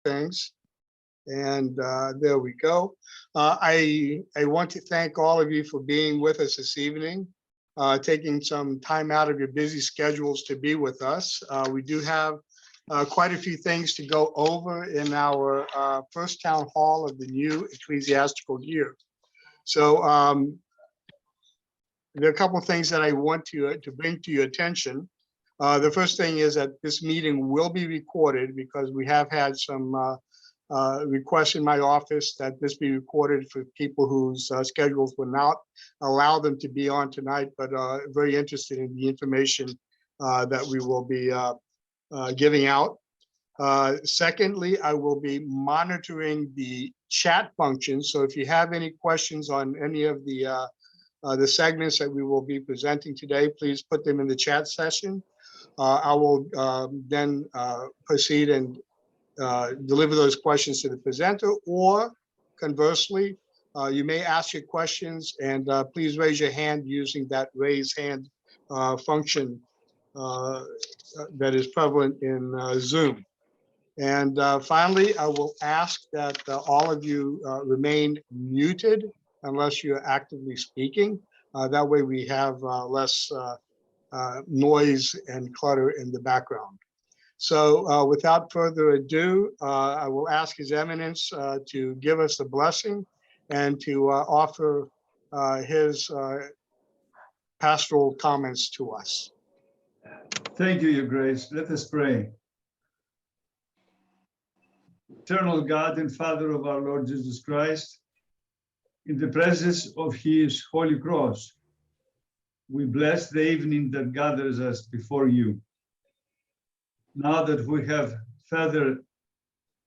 things. And there we go. I want to thank all of you for being with us this evening, taking some time out of your busy schedules to be with us. We do have quite a few things to go over in our first town hall of the new ecclesiastical year. So there are a couple of things that I want to bring to your attention. The first thing is that this meeting will be recorded because we have had some requests in my office that this be recorded for people whose schedules will not allow them to be on tonight, but very interested in the information that we will be giving out. Secondly, I will be monitoring the chat function. So if you have any questions on any of the segments that we will be presenting today, please put them in the chat session. I will then proceed and deliver those questions to the presenter, or conversely, you may ask your questions and please raise your hand using that raise hand function that is prevalent in Zoom. And finally, I will ask that all of you remain muted unless you're actively speaking. That way we have less noise and clutter in the background. So without further ado, I will ask His Eminence to give us the blessing and to offer his pastoral comments to us. Thank you, Your Grace. Let us pray. Eternal God and Father of our Lord Jesus Christ, in the presence of His Holy Cross, we bless the evening that gathers us before you. Now that we have furthered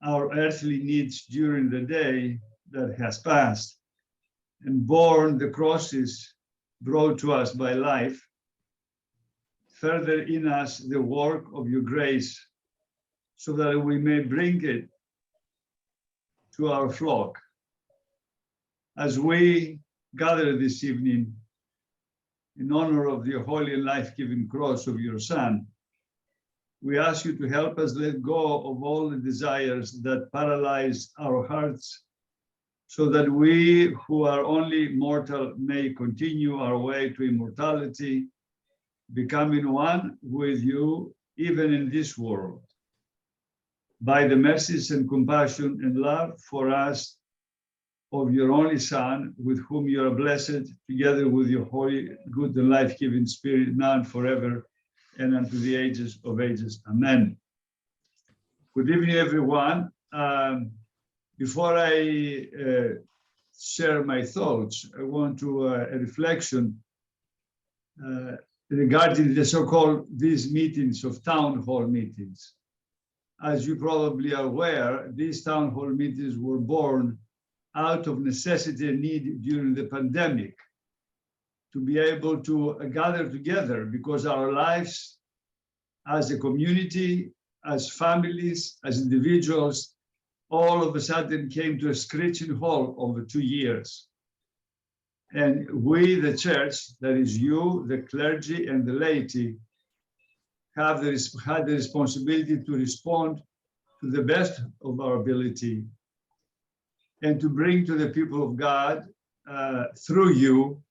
our earthly needs during the day that has passed and borne the crosses brought to us by life, further in us the work of your grace so that we may bring it to our flock. As we gather this evening in honor of the holy and life-giving cross of your Son, we ask you to help us let go of all the desires that paralyze our hearts, so that we who are only mortal may continue our way to immortality, becoming one with you even in this world. By the mercies and compassion and love for us of your only Son, with whom you are blessed, together with your holy, good and life-giving Spirit, now and forever, and unto the ages of ages. Amen. Good evening, everyone. Before I share my thoughts, I want to a reflection regarding the so-called these meetings of town hall meetings. As you probably are aware, these town hall meetings were born out of necessity and need during the pandemic, to be able to gather together, because our lives as a community, as families, as individuals, all of a sudden came to a screeching halt over 2 years. And we, the church, that is you, the clergy and the laity, had the responsibility to respond to the best of our ability and to bring to the people of God, through you,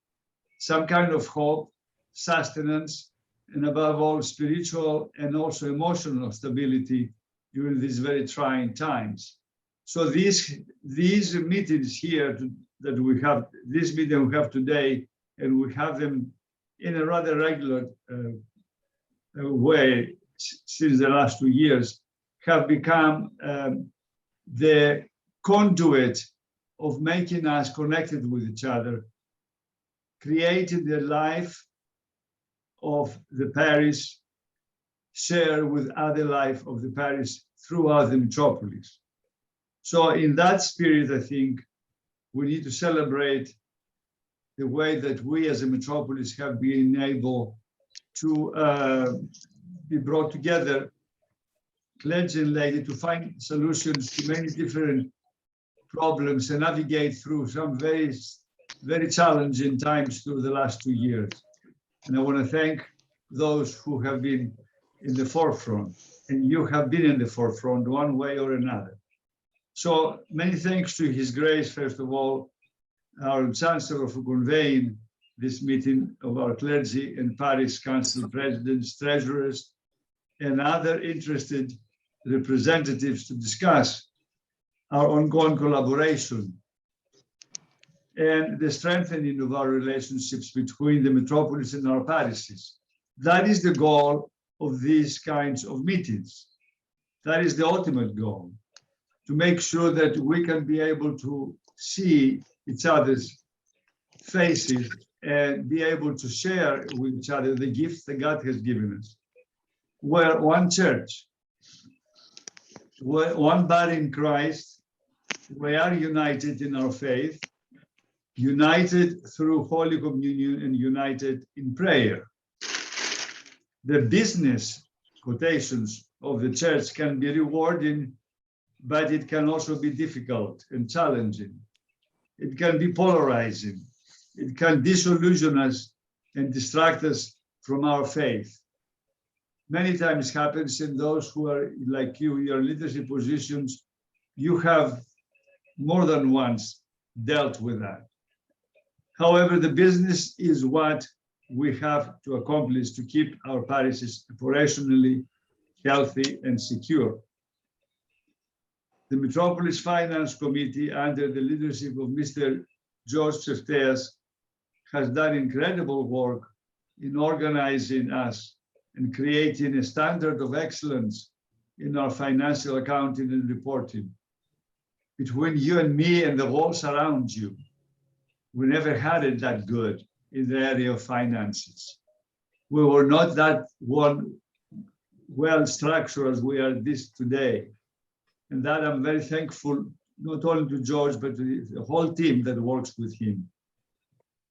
some kind of hope, sustenance, and above all, spiritual and also emotional stability during these very trying times. So these meetings here that we have, this meeting we have today, and we have them in a rather regular way since the last 2 years, have become the conduit of making us connected with each other, creating the life of the parish, share with other life of the parish throughout the metropolis. So in that spirit, I think we need to celebrate the way that we as a metropolis have been able to be brought together, clergy and laity, to find solutions to many different problems and navigate through some very, very challenging times through the last 2 years. And I want to thank those who have been in the forefront, and you have been in the forefront one way or another. So many thanks to His Grace, first of all, our Chancellor, for convening this meeting of our clergy and parish council presidents, treasurers, and other interested representatives to discuss our ongoing collaboration and the strengthening of our relationships between the metropolis and our parishes. That is the goal of these kinds of meetings. That is the ultimate goal, to make sure that we can be able to see each other's faces and be able to share with each other the gifts that God has given us. We're one church, we're one body in Christ. We are united in our faith, united through Holy Communion, and united in prayer. The business quotations of the church can be rewarding, but it can also be difficult and challenging. It can be polarizing. It can disillusion us and distract us from our faith. Many times happens in those who are like you, your leadership positions, you have more than once dealt with that. However, the business is what we have to accomplish to keep our parishes operationally healthy and secure. The Metropolis Finance Committee, under the leadership of Mr. George Psefteas, has done incredible work in organizing us and creating a standard of excellence in our financial accounting and reporting. Between you and me and the walls around you, we never had it that good in the area of finances. We were not that well structured as we are this today. And that I'm very thankful, not only to George, but to the whole team that works with him.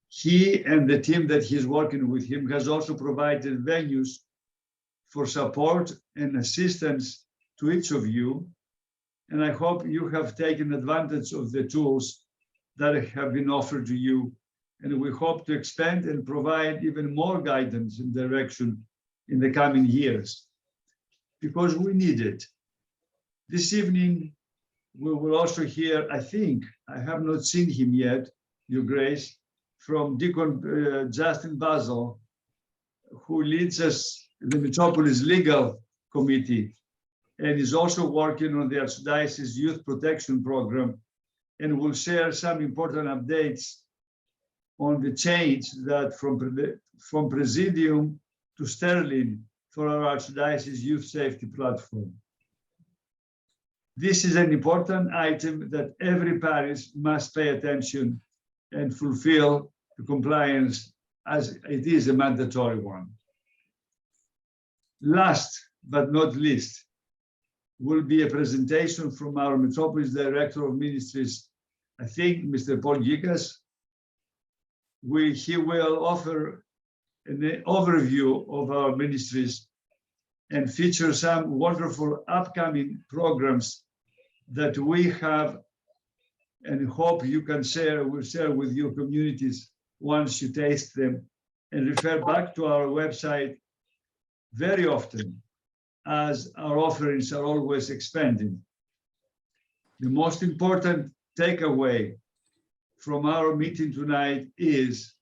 He and the team that he's working with him has also provided venues for support and assistance to each of you. And I hope you have taken advantage of the tools that have been offered to you. And we hope to expand and provide even more guidance and direction in the coming years, because we need it. This evening, we will also hear, I think, I have not seen him yet, Your Grace, from Deacon Justin Basil, who leads us, the Metropolis Legal Committee, and is also working on the Archdiocese Youth Protection Program, and will share some important updates on the change that from Presidium to Sterling for our Archdiocese Youth Safety Platform. This is an important item that every parish must pay attention and fulfill the compliance as it is a mandatory one. Last but not least, will be a presentation from our Metropolis Director of Ministries, I think Mr. Paul Gigas. He will offer an overview of our ministries and feature some wonderful upcoming programs that we have and hope you can share with your communities once you taste them, and refer back to our website very often, as our offerings are always expanding. The most important takeaway from our meeting tonight is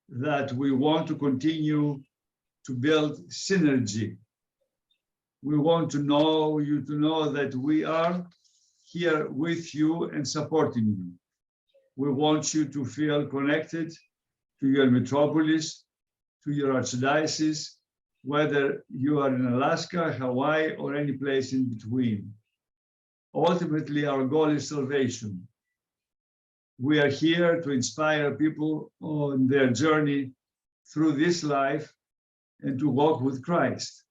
that we want to continue to build synergy. We want you to know that we are here with you and supporting you. We want you to feel connected to your metropolis, to your archdiocese, whether you are in Alaska, Hawaii, or any place in between. Ultimately, our goal is salvation. We are here to inspire people on their journey through this life and to walk with Christ.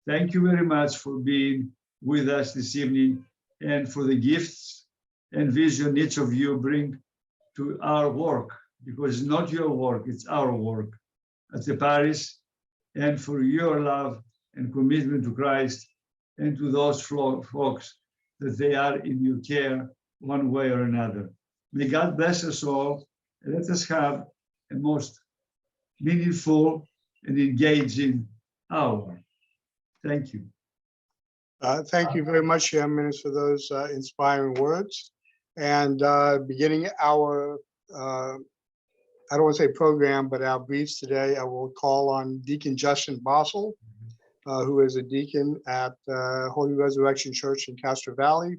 Thank you very much for being with us this evening and for the gifts and vision each of you bring to our work, because it's not your work, it's our work at the parish, and for your love and commitment to Christ and to those folks that they are in your care one way or another. May God bless us all, and let us have a most meaningful and engaging hour. Thank you. Thank you very much, Young Minister, for those inspiring words. And beginning our, I don't want to say program, but our briefs today, I will call on Deacon Justin Bossel, who is a deacon at Holy Resurrection Church in Castro Valley,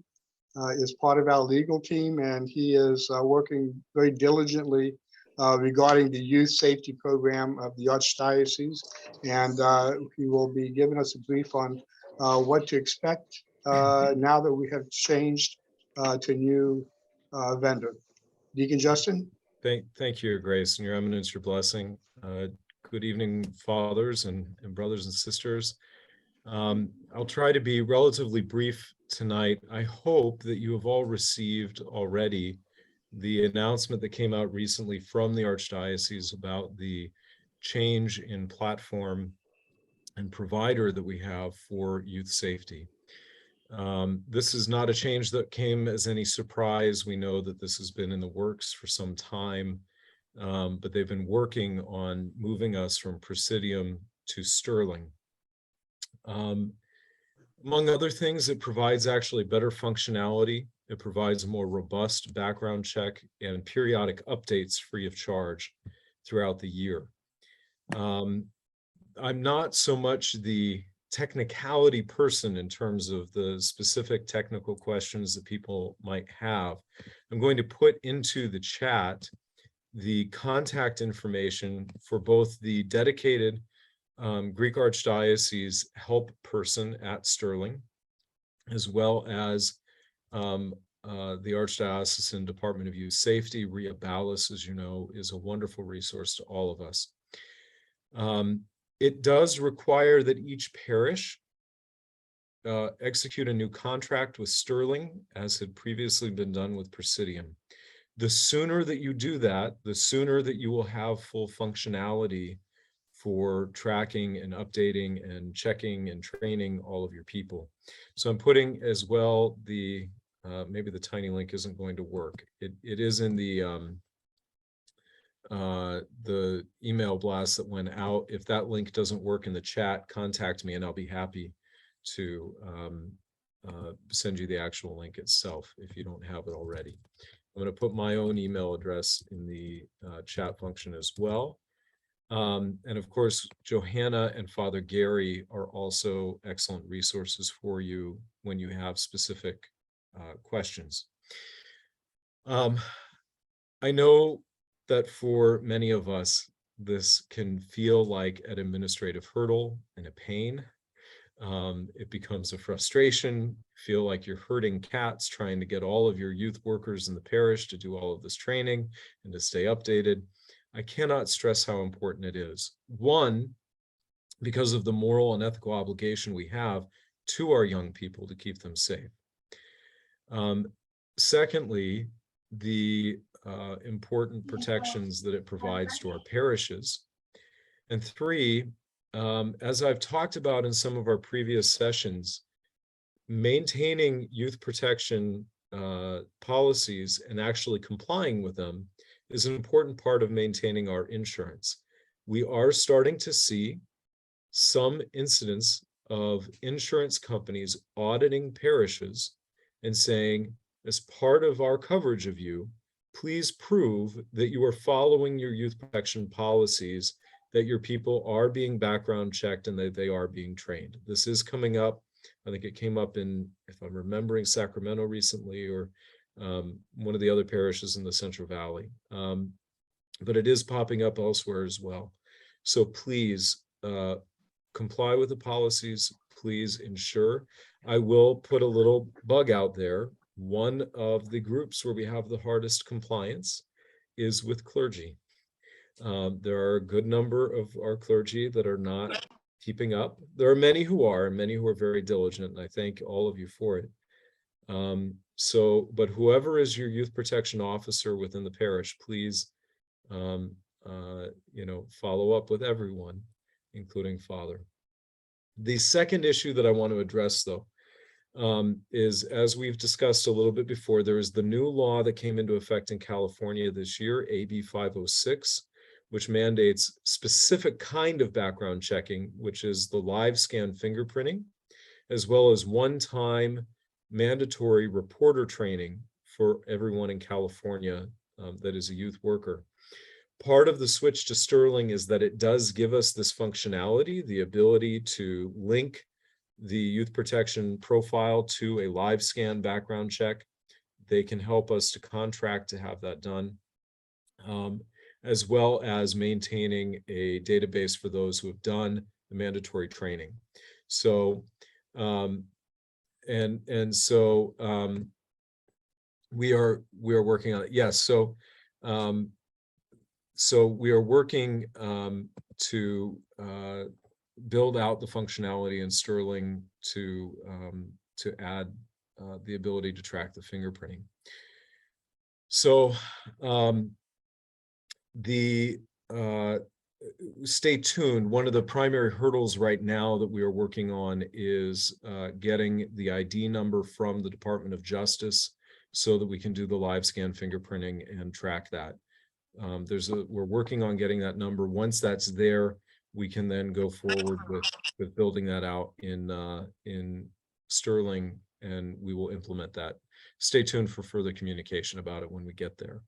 is part of our legal team, and he is working very diligently regarding the youth safety program of the Archdiocese. And he will be giving us a brief on what to expect now that we have changed to a new vendor. Deacon Justin? Thank you, Your Grace, and Your Eminence, your blessing. Good evening, fathers and brothers and sisters. I'll try to be relatively brief tonight. I hope that you have all received already the announcement that came out recently from the Archdiocese about the change in platform and provider that we have for youth safety. This is not a change that came as any surprise. We know that this has been in the works for some time, but they've been working on moving us from Presidium to Sterling. Among other things, it provides actually better functionality. It provides a more robust background check and periodic updates free of charge throughout the year. I'm not so much the technicality person in terms of the specific technical questions that people might have. I'm going to put into the chat the contact information for both the dedicated Greek Archdiocese help person at Sterling, as well as the Archdiocesan Department of Youth Safety. Ria Ballas, as you know, is a wonderful resource to all of us. It does require that each parish execute a new contract with Sterling, as had previously been done with Presidium. The sooner that you do that, the sooner that you will have full functionality for tracking and updating and checking and training all of your people. So I'm putting as well the, maybe the tiny link isn't going to work. It is in the email blast that went out. If that link doesn't work in the chat, contact me and I'll be happy to send you the actual link itself if you don't have it already. I'm going to put my own email address in the chat function as well. And of course, Johanna and Father Gary are also excellent resources for you when you have specific questions. I know that for many of us, this can feel like an administrative hurdle and a pain. It becomes a frustration, feel like you're herding cats trying to get all of your youth workers in the parish to do all of this training and to stay updated. I cannot stress how important it is. One, because of the moral and ethical obligation we have to our young people to keep them safe. Secondly, the important protections that it provides to our parishes. And three, as I've talked about in some of our previous sessions, maintaining youth protection policies and actually complying with them is an important part of maintaining our insurance. We are starting to see some incidents of insurance companies auditing parishes and saying, as part of our coverage of you, please prove that you are following your youth protection policies, that your people are being background checked and that they are being trained. This is coming up. I think it came up in, if I'm remembering, Sacramento recently, or one of the other parishes in the Central Valley. But it is popping up elsewhere as well. So please comply with the policies, please ensure. I will put a little bug out there. One of the groups where we have the hardest compliance is with clergy. There are a good number of our clergy that are not keeping up. There are many who are, and many who are very diligent, and I thank all of you for it. But whoever is your youth protection officer within the parish, please, follow up with everyone, including Father. The second issue that I want to address, though, is, as we've discussed a little bit before, there is the new law that came into effect in California this year, AB 506, which mandates specific kind of background checking, which is the live scan fingerprinting, as well as one-time mandatory reporter training for everyone in California that is a youth worker. Part of the switch to Sterling is that it does give us this functionality, the ability to link the youth protection profile to a live scan background check. They can help us to contract to have that done, as well as maintaining a database for those who have done the mandatory training. So, we are working on it. Yes. So we are working to build out the functionality in Sterling to add the ability to track the fingerprinting. So stay tuned. One of the primary hurdles right now that we are working on is getting the ID number from the Department of Justice so that we can do the live scan fingerprinting and track that. We're working on getting that number. Once that's there, we can then go forward with building that out in Sterling, and we will implement that. Stay tuned for further communication about it when we get there.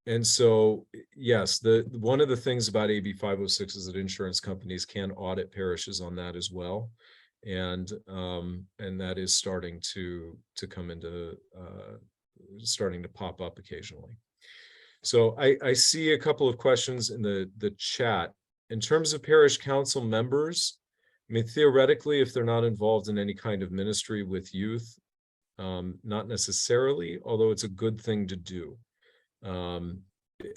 And so, yes, one of the things about AB 506 is that insurance companies can audit parishes on that as well, and that is starting to come into starting to pop up occasionally. So I see a couple of questions in the chat. In terms of parish council members, I mean, theoretically, if they're not involved in any kind of ministry with youth, not necessarily, although it's a good thing to do.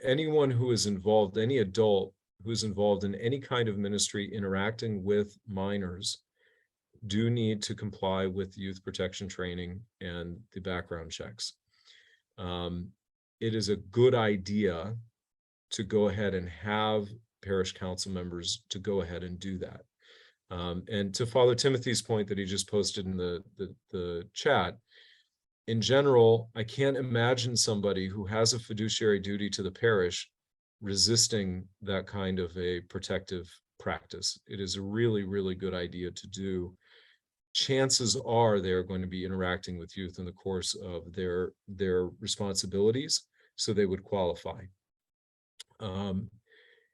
Anyone who is involved, any adult who's involved in any kind of ministry interacting with minors, do need to comply with youth protection training and the background checks. It is a good idea to go ahead and have parish council members to go ahead and do that. And to Father Timothy's point that he just posted in the chat, in general, I can't imagine somebody who has a fiduciary duty to the parish resisting that kind of a protective practice. It is a really, really good idea to do. Chances are they're going to be interacting with youth in the course of their responsibilities, so they would qualify.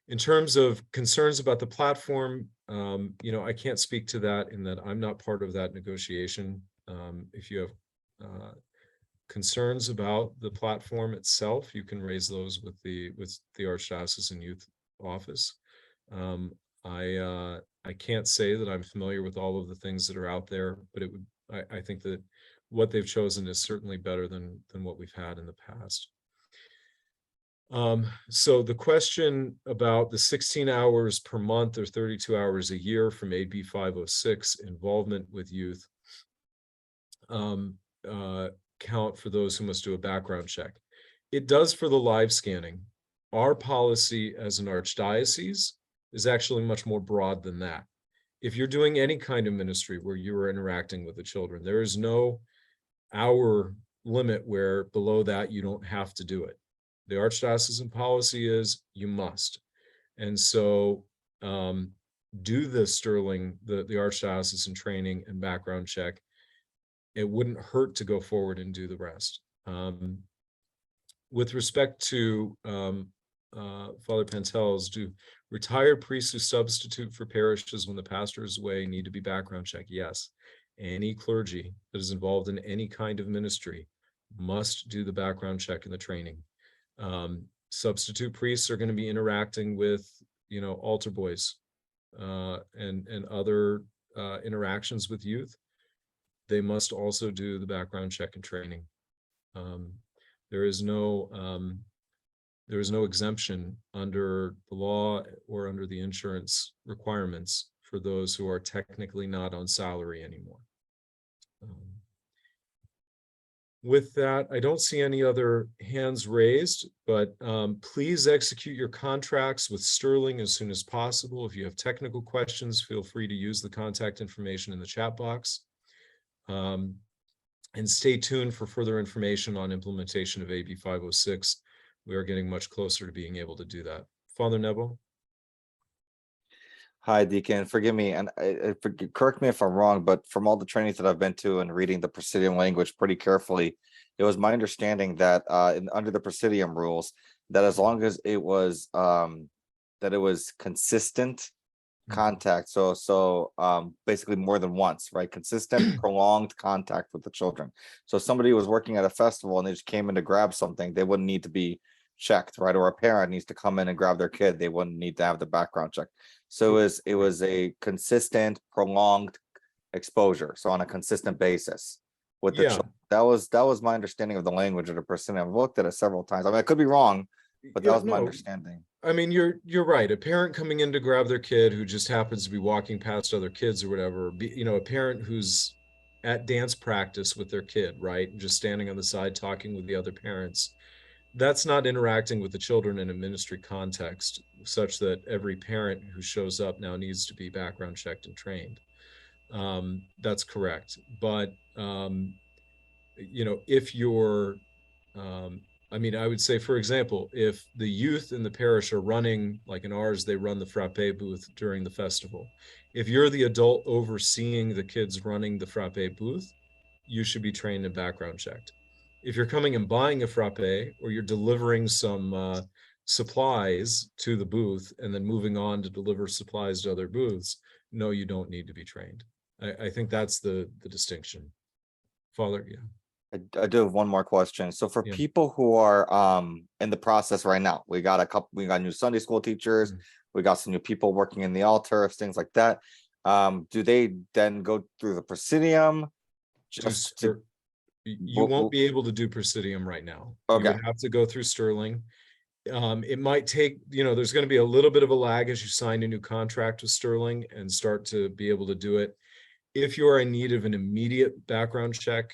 In terms of concerns about the platform, I can't speak to that in that I'm not part of that negotiation. If you have concerns about the platform itself, you can raise those with the Archdiocesan Youth Office. I can't say that I'm familiar with all of the things that are out there, but I think that what they've chosen is certainly better than what we've had in the past. So the question about the 16 hours per month or 32 hours a year from AB 506 involvement with youth count for those who must do a background check. It does for the live scanning. Our policy as an archdiocese is actually much more broad than that. If you're doing any kind of ministry where you are interacting with the children, there is no hour limit where below that you don't have to do it. The archdiocesan policy is you must. And so do the Sterling, the archdiocesan training and background check. It wouldn't hurt to go forward and do the rest. With respect to Father Pantel's, do retired priests who substitute for parishes when the pastor is away need to be background checked? Yes. Any clergy that is involved in any kind of ministry must do the background check and the training. Substitute priests are going to be interacting with, altar boys and other interactions with youth. They must also do the background check and training. There is no exemption under the law or under the insurance requirements for those who are technically not on salary anymore. With that, I don't see any other hands raised, but please execute your contracts with Sterling as soon as possible. If you have technical questions, feel free to use the contact information in the chat box. And stay tuned for further information on implementation of AB 506. We are getting much closer to being able to do that. Father Nebo? Hi, Deacon. Forgive me, and correct me if I'm wrong, but from all the trainings that I've been to and reading the Presidium language pretty carefully, it was my understanding that under the Presidium rules, that as long as it was consistent contact, so basically more than once, right? Consistent, prolonged contact with the children. So if somebody was working at a festival and they just came in to grab something, they wouldn't need to be checked, right? Or a parent needs to come in and grab their kid, they wouldn't need to have the background check. So it was a consistent, prolonged exposure. So on a consistent basis with the Yeah. children. That was my understanding of the language of the person. I've looked at it several times. I mean, I could be wrong, but that Yeah, was my no. understanding. I mean, you're right. A parent coming in to grab their kid who just happens to be walking past other kids or whatever, a parent who's at dance practice with their kid, right? Just standing on the side talking with the other parents. That's not interacting with the children in a ministry context, such that every parent who shows up now needs to be background checked and trained. That's correct. But, if you're, I would say, for example, if the youth in the parish are running, like in ours, they run the frappe booth during the festival. If you're the adult overseeing the kids running the frappe booth, you should be trained and background checked. If you're coming and buying a frappe, or you're delivering some supplies to the booth and then moving on to deliver supplies to other booths, no, you don't need to be trained. I think that's the distinction. Father, yeah. I do have one more question. So for Yeah. people who are in the process right now, we got new Sunday school teachers, we got some new people working in the altar, things like that. Do they then go through the Presidium? You won't be able to do Presidium right now. You Okay. would have to go through Sterling. It might take, there's going to be a little bit of a lag as you sign a new contract with Sterling and start to be able to do it. If you are in need of an immediate background check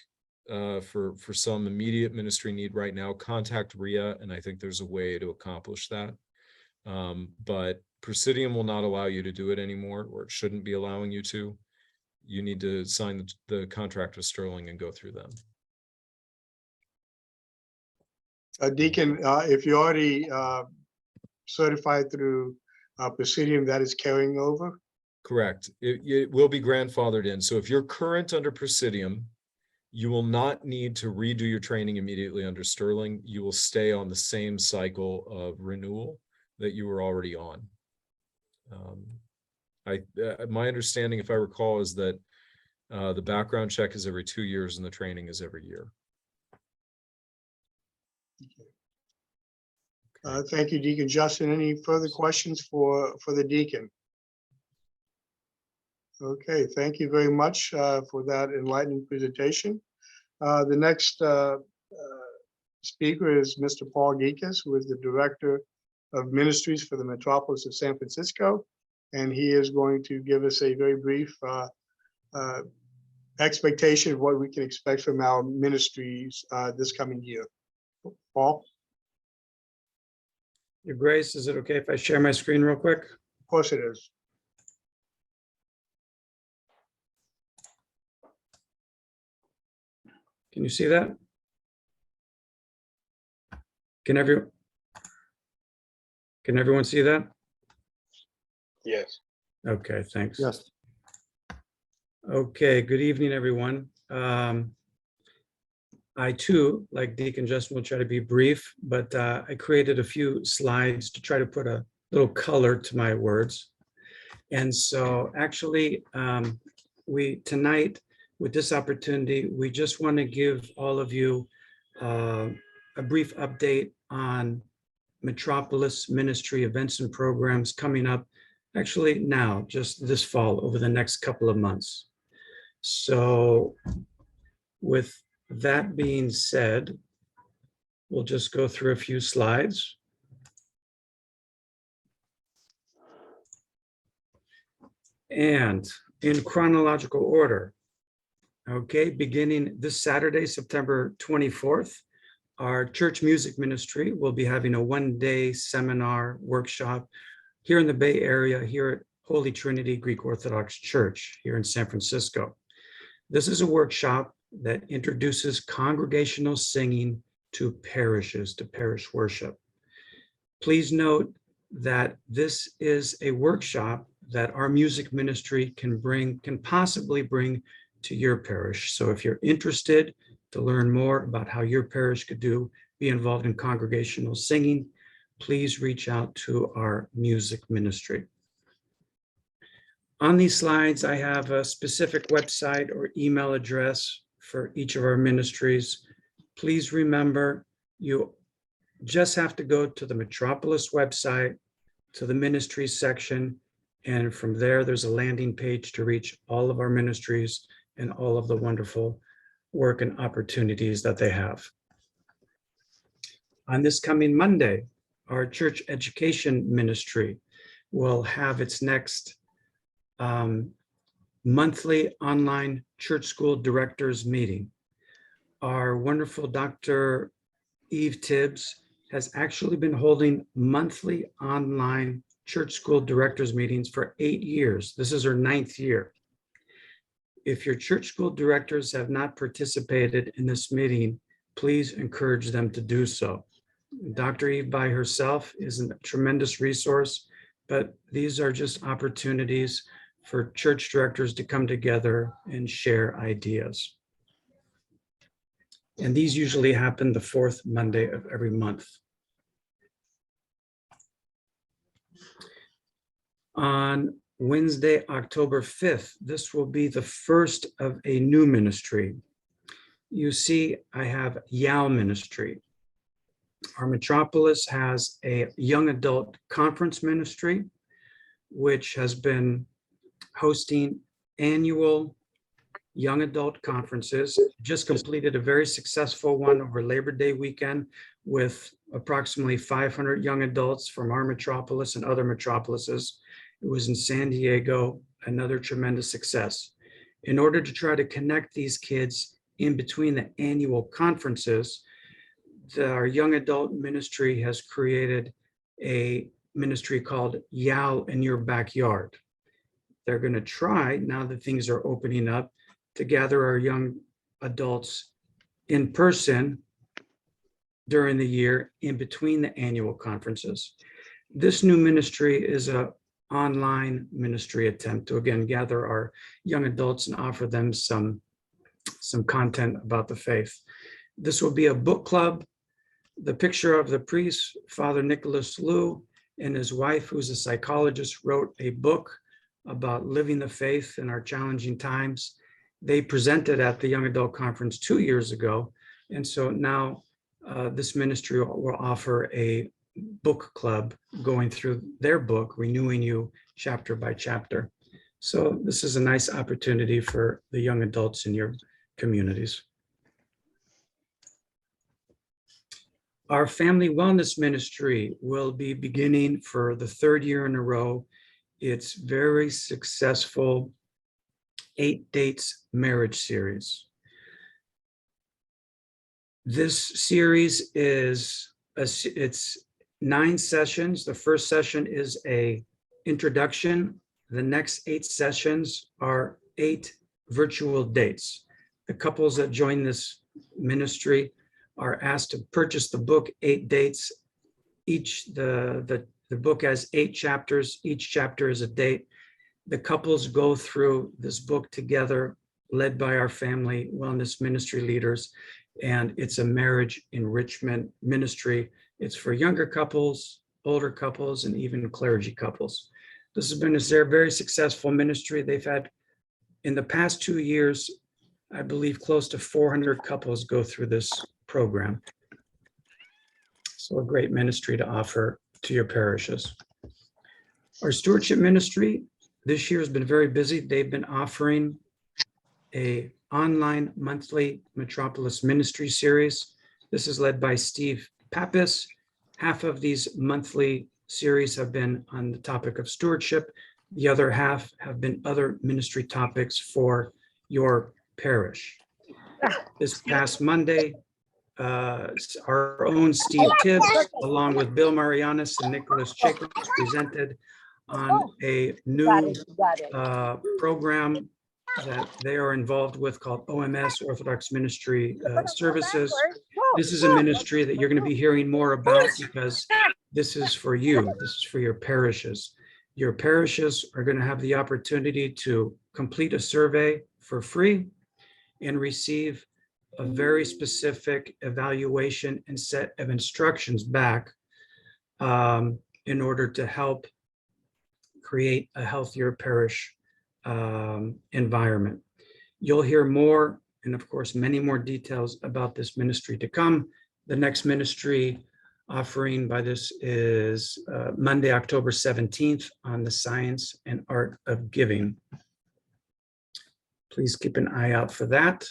for some immediate ministry need right now, contact RIA, and I think there's a way to accomplish that. But Presidium will not allow you to do it anymore, or it shouldn't be allowing you to. You need to sign the contract with Sterling and go through them. Deacon, if you already certified through Presidium, that is carrying over? Correct. It will be grandfathered in. So if you're current under Presidium, you will not need to redo your training immediately under Sterling. You will stay on the same cycle of renewal that you were already on. My understanding, if I recall, is that the background check is every 2 years and the training is every year. Thank you, Deacon Justin. Any further questions for the deacon? Okay, thank you very much for that enlightening presentation. The next speaker is Mr. Paul Gekas, who is the Director of Ministries for the Metropolis of San Francisco. And he is going to give us a very brief expectation of what we can expect from our ministries this coming year. Paul? Your Grace, is it okay if I share my screen real quick? Of course it is. Can you see that? Can everyone see that? Yes. Okay, thanks. Yes. Okay, good evening, everyone. I too, like Deacon Justin, will try to be brief, but I created a few slides to try to put a little color to my words. And so actually, tonight, with this opportunity, we just want to give all of you a brief update on Metropolis Ministry events and programs coming up, actually now, just this fall, over the next couple of months. So with that being said, we'll just go through a few slides. And in chronological order, okay, beginning this Saturday, September 24th, our church music ministry will be having a one-day seminar workshop here in the Bay Area, here at Holy Trinity Greek Orthodox Church here in San Francisco. This is a workshop that introduces congregational singing to parishes, to parish worship. Please note that this is a workshop that our music ministry can possibly bring to your parish. So if you're interested to learn more about how your parish could be involved in congregational singing, please reach out to our music ministry. On these slides, I have a specific website or email address for each of our ministries. Please remember, you just have to go to the Metropolis website, to the ministries section, and from there's a landing page to reach all of our ministries and all of the wonderful work and opportunities that they have. On this coming Monday, our church education ministry will have its next monthly online church school directors meeting. Our wonderful Dr. Eve Tibbs has actually been holding monthly online church school directors meetings for 8 years. This is her 9th year. If your church school directors have not participated in this meeting, please encourage them to do so. Dr. Eve by herself is a tremendous resource, but these are just opportunities for church directors to come together and share ideas. And these usually happen the 4th Monday of every month. On Wednesday, October 5th, this will be the first of a new ministry. You see, I have YOW Ministry. Our metropolis has a young adult conference ministry, which has been hosting annual young adult conferences. Just completed a very successful one over Labor Day weekend with approximately 500 young adults from our metropolis and other metropolises. It was in San Diego, another tremendous success. In order to try to connect these kids in between the annual conferences, our young adult ministry has created a ministry called YOW in Your Backyard. They're going to try, now that things are opening up, to gather our young adults in person during the year in between the annual conferences. This new ministry is an online ministry attempt to, again, gather our young adults and offer them some content about the faith. This will be a book club. The picture of the priest, Father Nicholas Liu, and his wife, who's a psychologist, wrote a book about living the faith in our challenging times. They presented at the Young Adult Conference 2 years ago. And so now this ministry will offer a book club going through their book, Renewing You chapter by chapter. So this is a nice opportunity for the young adults in your communities. Our family wellness ministry will be beginning for the 3rd year in a row its very successful 8 Dates Marriage Series. This series is, it's 9 sessions. The first session is a introduction. The next 8 sessions are 8 virtual dates. The couples that join this ministry are asked to purchase the book 8 Dates. The book has 8 chapters. Each chapter is a date. The couples go through this book together, led by our family wellness ministry leaders, and it's a marriage enrichment ministry. It's for younger couples, older couples, and even clergy couples. This has been a very successful ministry. They've had, in the past 2 years, I believe close to 400 couples go through this program. So a great ministry to offer to your parishes. Our stewardship ministry this year has been very busy. They've been offering an online monthly Metropolis ministry series. This is led by Steve Pappas. Half of these monthly series have been on the topic of stewardship. The other half have been other ministry topics for your parish. This past Monday, our own Steve Tibbs, along with Bill Marianis and Nicholas Jacobs, presented on a new program that they are involved with called OMS, Orthodox Ministry Services. This is a ministry that you're going to be hearing more about because this is for you. This is for your parishes. Your parishes are going to have the opportunity to complete a survey for free and receive a very specific evaluation and set of instructions back in order to help create a healthier parish environment. You'll hear more, and of course, many more details about this ministry to come. The next ministry offering by this is Monday, October 17th on the science and art of giving. Please keep an eye out for that.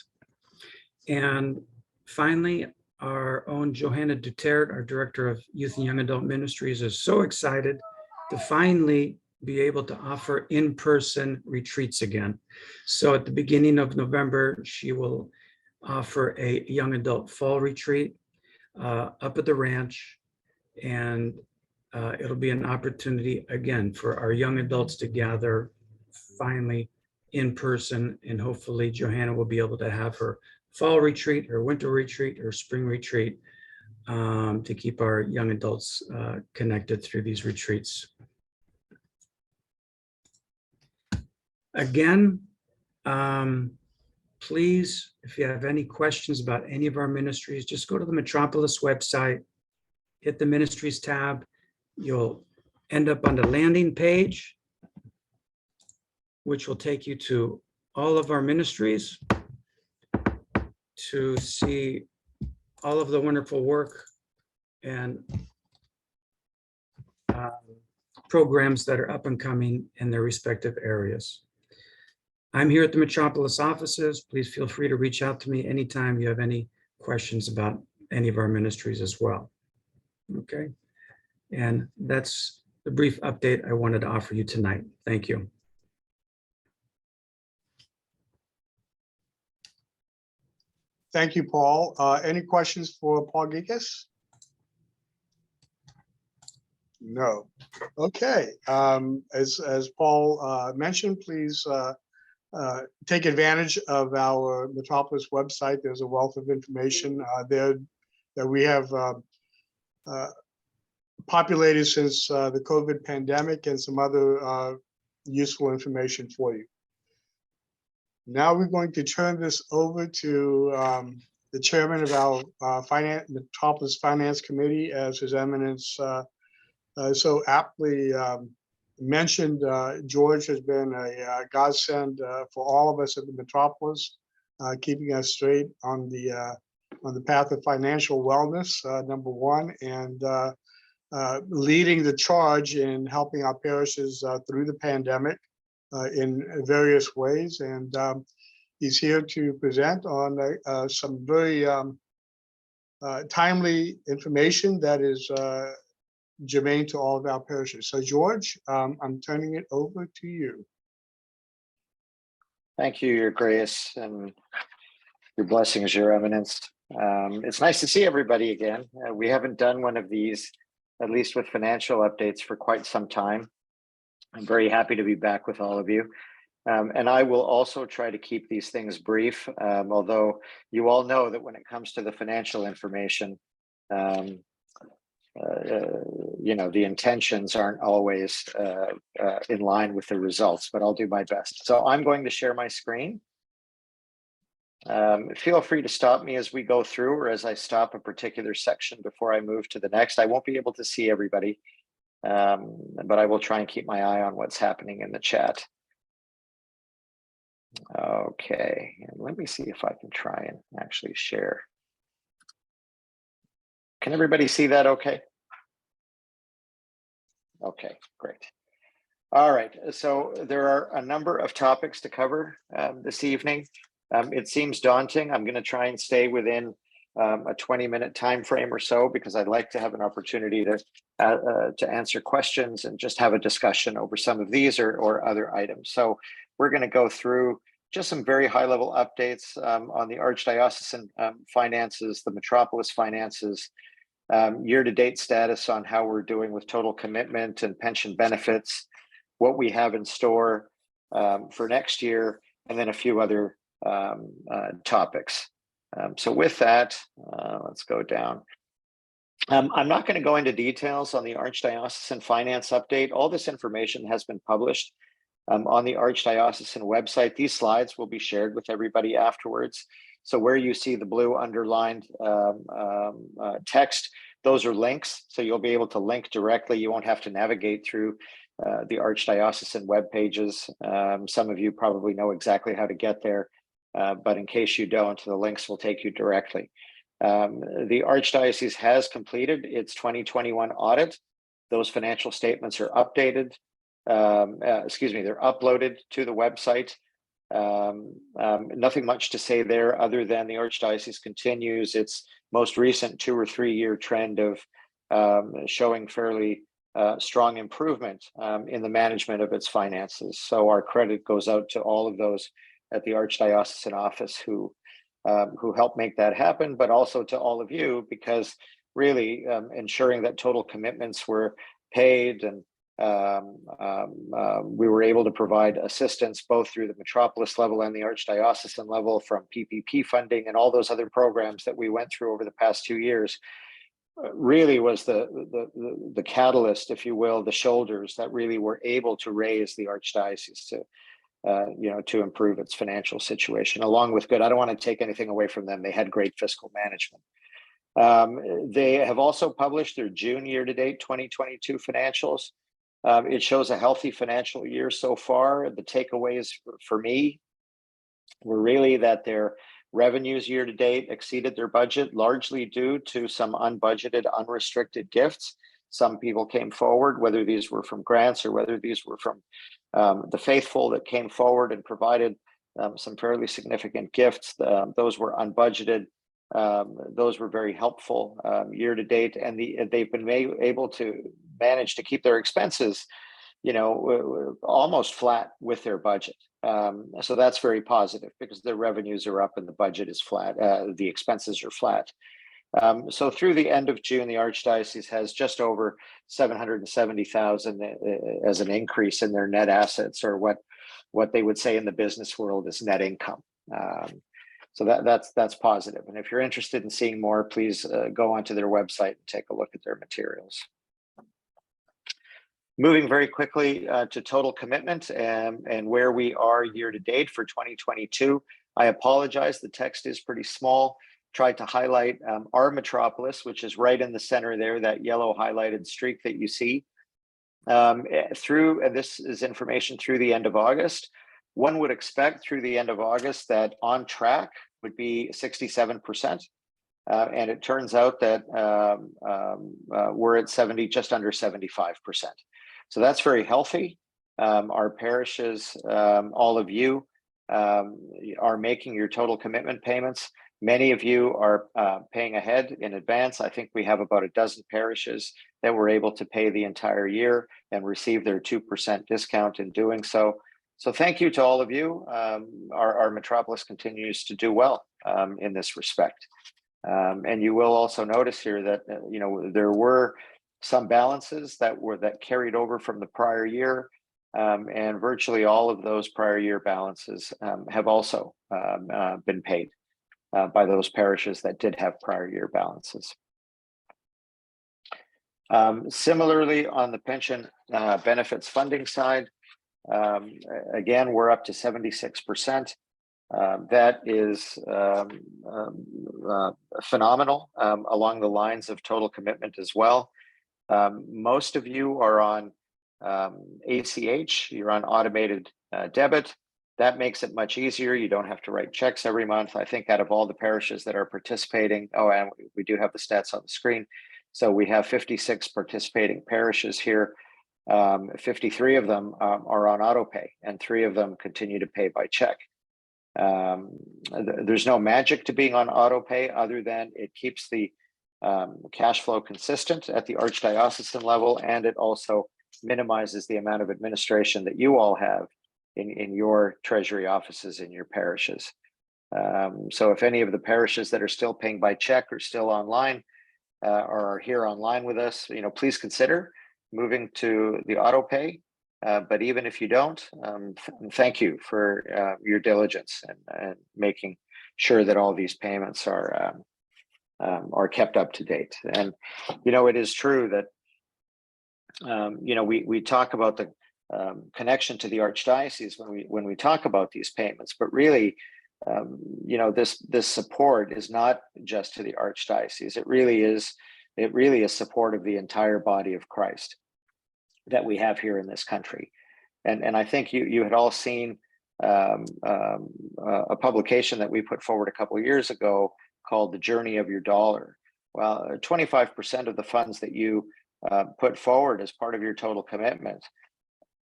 And finally, our own Johanna Duterte, our Director of Youth and Young Adult Ministries, is so excited to finally be able to offer in-person retreats again. So at the beginning of November, she will offer a young adult fall retreat up at the ranch. And it'll be an opportunity again for our young adults to gather finally in person. And hopefully Johanna will be able to have her fall retreat, her winter retreat, or spring retreat to keep our young adults connected through these retreats. Again, please, if you have any questions about any of our ministries, just go to the Metropolis website, hit the ministries tab. You'll end up on the landing page, which will take you to all of our ministries to see all of the wonderful work and programs that are up and coming in their respective areas. I'm here at the Metropolis offices. Please feel free to reach out to me anytime you have any questions about any of our ministries as well. Okay. And that's the brief update I wanted to offer you tonight. Thank you. Thank you, Paul. Any questions for Paul Gekas? No. Okay. As Paul mentioned, please take advantage of our Metropolis website. There's a wealth of information there that we have populated since the COVID pandemic, and some other useful information for you. Now we're going to turn this over to the chairman of our Metropolis Finance Committee, as His Eminence so aptly mentioned. George has been a godsend for all of us at the Metropolis, keeping us straight on the path of financial wellness, number one, and leading the charge in helping our parishes through the pandemic in various ways. And he's here to present on some very timely information that is germane to all of our parishes. So George, I'm turning it over to you. Thank you, Your Grace, and your blessings, Your Eminence. It's nice to see everybody again. We haven't done one of these, at least with financial updates, for quite some time. I'm very happy to be back with all of you. And I will also try to keep these things brief, although you all know that when it comes to the financial information, you know, the intentions aren't always in line with the results, but I'll do my best. So I'm going to share my screen. Feel free to stop me as we go through, or as I stop a particular section before I move to the next. I won't be able to see everybody, but I will try and keep my eye on what's happening in the chat. Okay, and let me see if I can try and actually share. Can everybody see that okay? Okay, great. All right, so there are a number of topics to cover this evening. It seems daunting. I'm going to try and stay within a 20-minute time frame or so, because I'd like to have an opportunity to answer questions and just have a discussion over some of these or other items. So we're going to go through just some very high-level updates on the Archdiocesan finances, the Metropolis finances, year-to-date status on how we're doing with total commitment and pension benefits, what we have in store for next year, and then a few other topics. So with that, let's go down. I'm not going to go into details on the Archdiocesan finance update. All this information has been published on the Archdiocesan website. These slides will be shared with everybody afterwards. So where you see the blue underlined text, those are links. So you'll be able to link directly. You won't have to navigate through the Archdiocesan web pages. Some of you probably know exactly how to get there, but in case you don't, the links will take you directly. The Archdiocese has completed its 2021 audit. Those financial statements are updated. They're uploaded to the website. Nothing much to say there other than the Archdiocese continues its most recent 2 or 3 year trend of showing fairly strong improvement in the management of its finances. So our credit goes out to all of those at the Archdiocesan office who helped make that happen, but also to all of you, because really ensuring that total commitments were paid and we were able to provide assistance both through the metropolis level and the Archdiocesan level from PPP funding and all those other programs that we went through over the past 2 years. Really was the catalyst, if you will, the shoulders that really were able to raise the Archdiocese to improve its financial situation, along with good. I don't want to take anything away from them. They had great fiscal management. They have also published their June year-to-date 2022 financials. It shows a healthy financial year so far. The takeaways for me were really that their revenues year-to-date exceeded their budget, largely due to some unbudgeted, unrestricted gifts. Some people came forward, whether these were from grants or whether these were from the faithful that came forward and provided some fairly significant gifts. Those were unbudgeted. Those were very helpful year to date, and they've been able to manage to keep their expenses, almost flat with their budget. So that's very positive because their revenues are up and the budget is flat. The expenses are flat. So through the end of June, the Archdiocese has just over 770,000 as an increase in their net assets, or what they would say in the business world is net income. So that's positive. And if you're interested in seeing more, please go onto their website and take a look at their materials. Moving very quickly to total commitment and where we are year to date for 2022. I apologize, the text is pretty small. Tried to highlight our metropolis, which is right in the center there, that yellow highlighted streak that you see. And this is information through the end of August. One would expect through the end of August that on track would be 67%. And it turns out that we're at just under 75%. So that's very healthy. Our parishes, all of you are making your total commitment payments. Many of you are paying ahead in advance. I think we have about a dozen parishes that were able to pay the entire year and receive their 2% discount in doing so. So thank you to all of you. Our metropolis continues to do well in this respect. And you will also notice here that there were some balances that carried over from the prior year, and virtually all of those prior year balances have also been paid by those parishes that did have prior year balances. Similarly, on the pension benefits funding side, again, we're up to 76%. That is phenomenal along the lines of total commitment as well. Most of you are on ACH, you're on automated debit. That makes it much easier. You don't have to write checks every month. I think out of all the parishes that are participating, and we do have the stats on the screen. So we have 56 participating parishes here. 53 of them are on autopay, and 3 of them continue to pay by check. There's no magic to being on autopay other than it keeps the cash flow consistent at the Archdiocesan level, and it also minimizes the amount of administration that you all have in your treasury offices in your parishes. So if any of the parishes that are still paying by check are still online or are here online with us, please consider moving to the autopay. But even if you don't, thank you for your diligence and making sure that all these payments are are kept up to date. And, you know, it is true that, you know, we talk about the connection to the archdiocese when we talk about these payments, but really, you know, this support is not just to the archdiocese. It really is support of the entire body of Christ that we have here in this country. And I think you had all seen a publication that we put forward a couple of years ago called The Journey of Your Dollar. Well, 25% of the funds that you put forward as part of your total commitment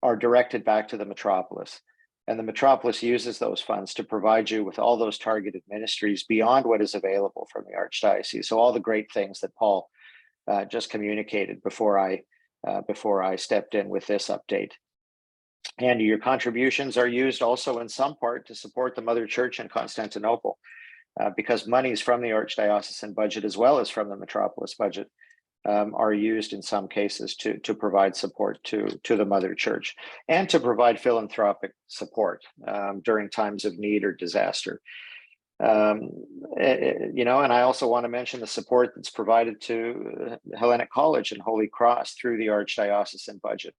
are directed back to the metropolis. And the metropolis uses those funds to provide you with all those targeted ministries beyond what is available from the archdiocese. So all the great things that Paul just communicated before I stepped in with this update. And your contributions are used also in some part to support the Mother Church in Constantinople, because monies from the archdiocesan budget as well as from the metropolis budget are used in some cases to provide support to the Mother Church and to provide philanthropic support during times of need or disaster. You know, and I also want to mention the support that's provided to Hellenic College and Holy Cross through the archdiocesan budget.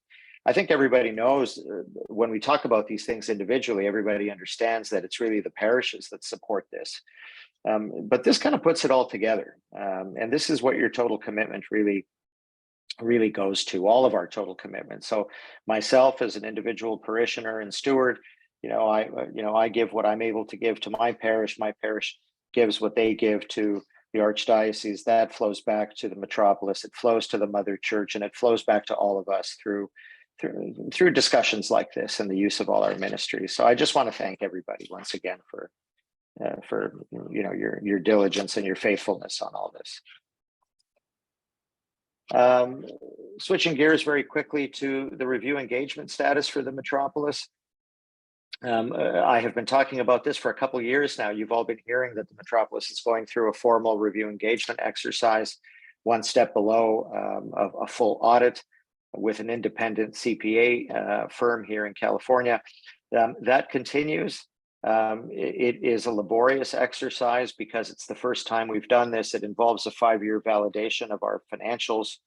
I think everybody knows when we talk about these things individually, everybody understands that it's really the parishes that support this. But this kind of puts it all together. And this is what your total commitment really goes to, all of our total commitment. So myself as an individual parishioner and steward, I give what I'm able to give to my parish. My parish gives what they give to the archdiocese. That flows back to the metropolis. It flows to the Mother Church, and it flows back to all of us through discussions like this and the use of all our ministries. So I just want to thank everybody once again for your diligence and your faithfulness on all this. Switching gears very quickly to the review engagement status for the metropolis. I have been talking about this for a couple of years now. You've all been hearing that the metropolis is going through a formal review engagement exercise, one step below a full audit with an independent CPA firm here in California. That continues. It is a laborious exercise because it's the first time we've done this. It involves a 5-year validation of our financials.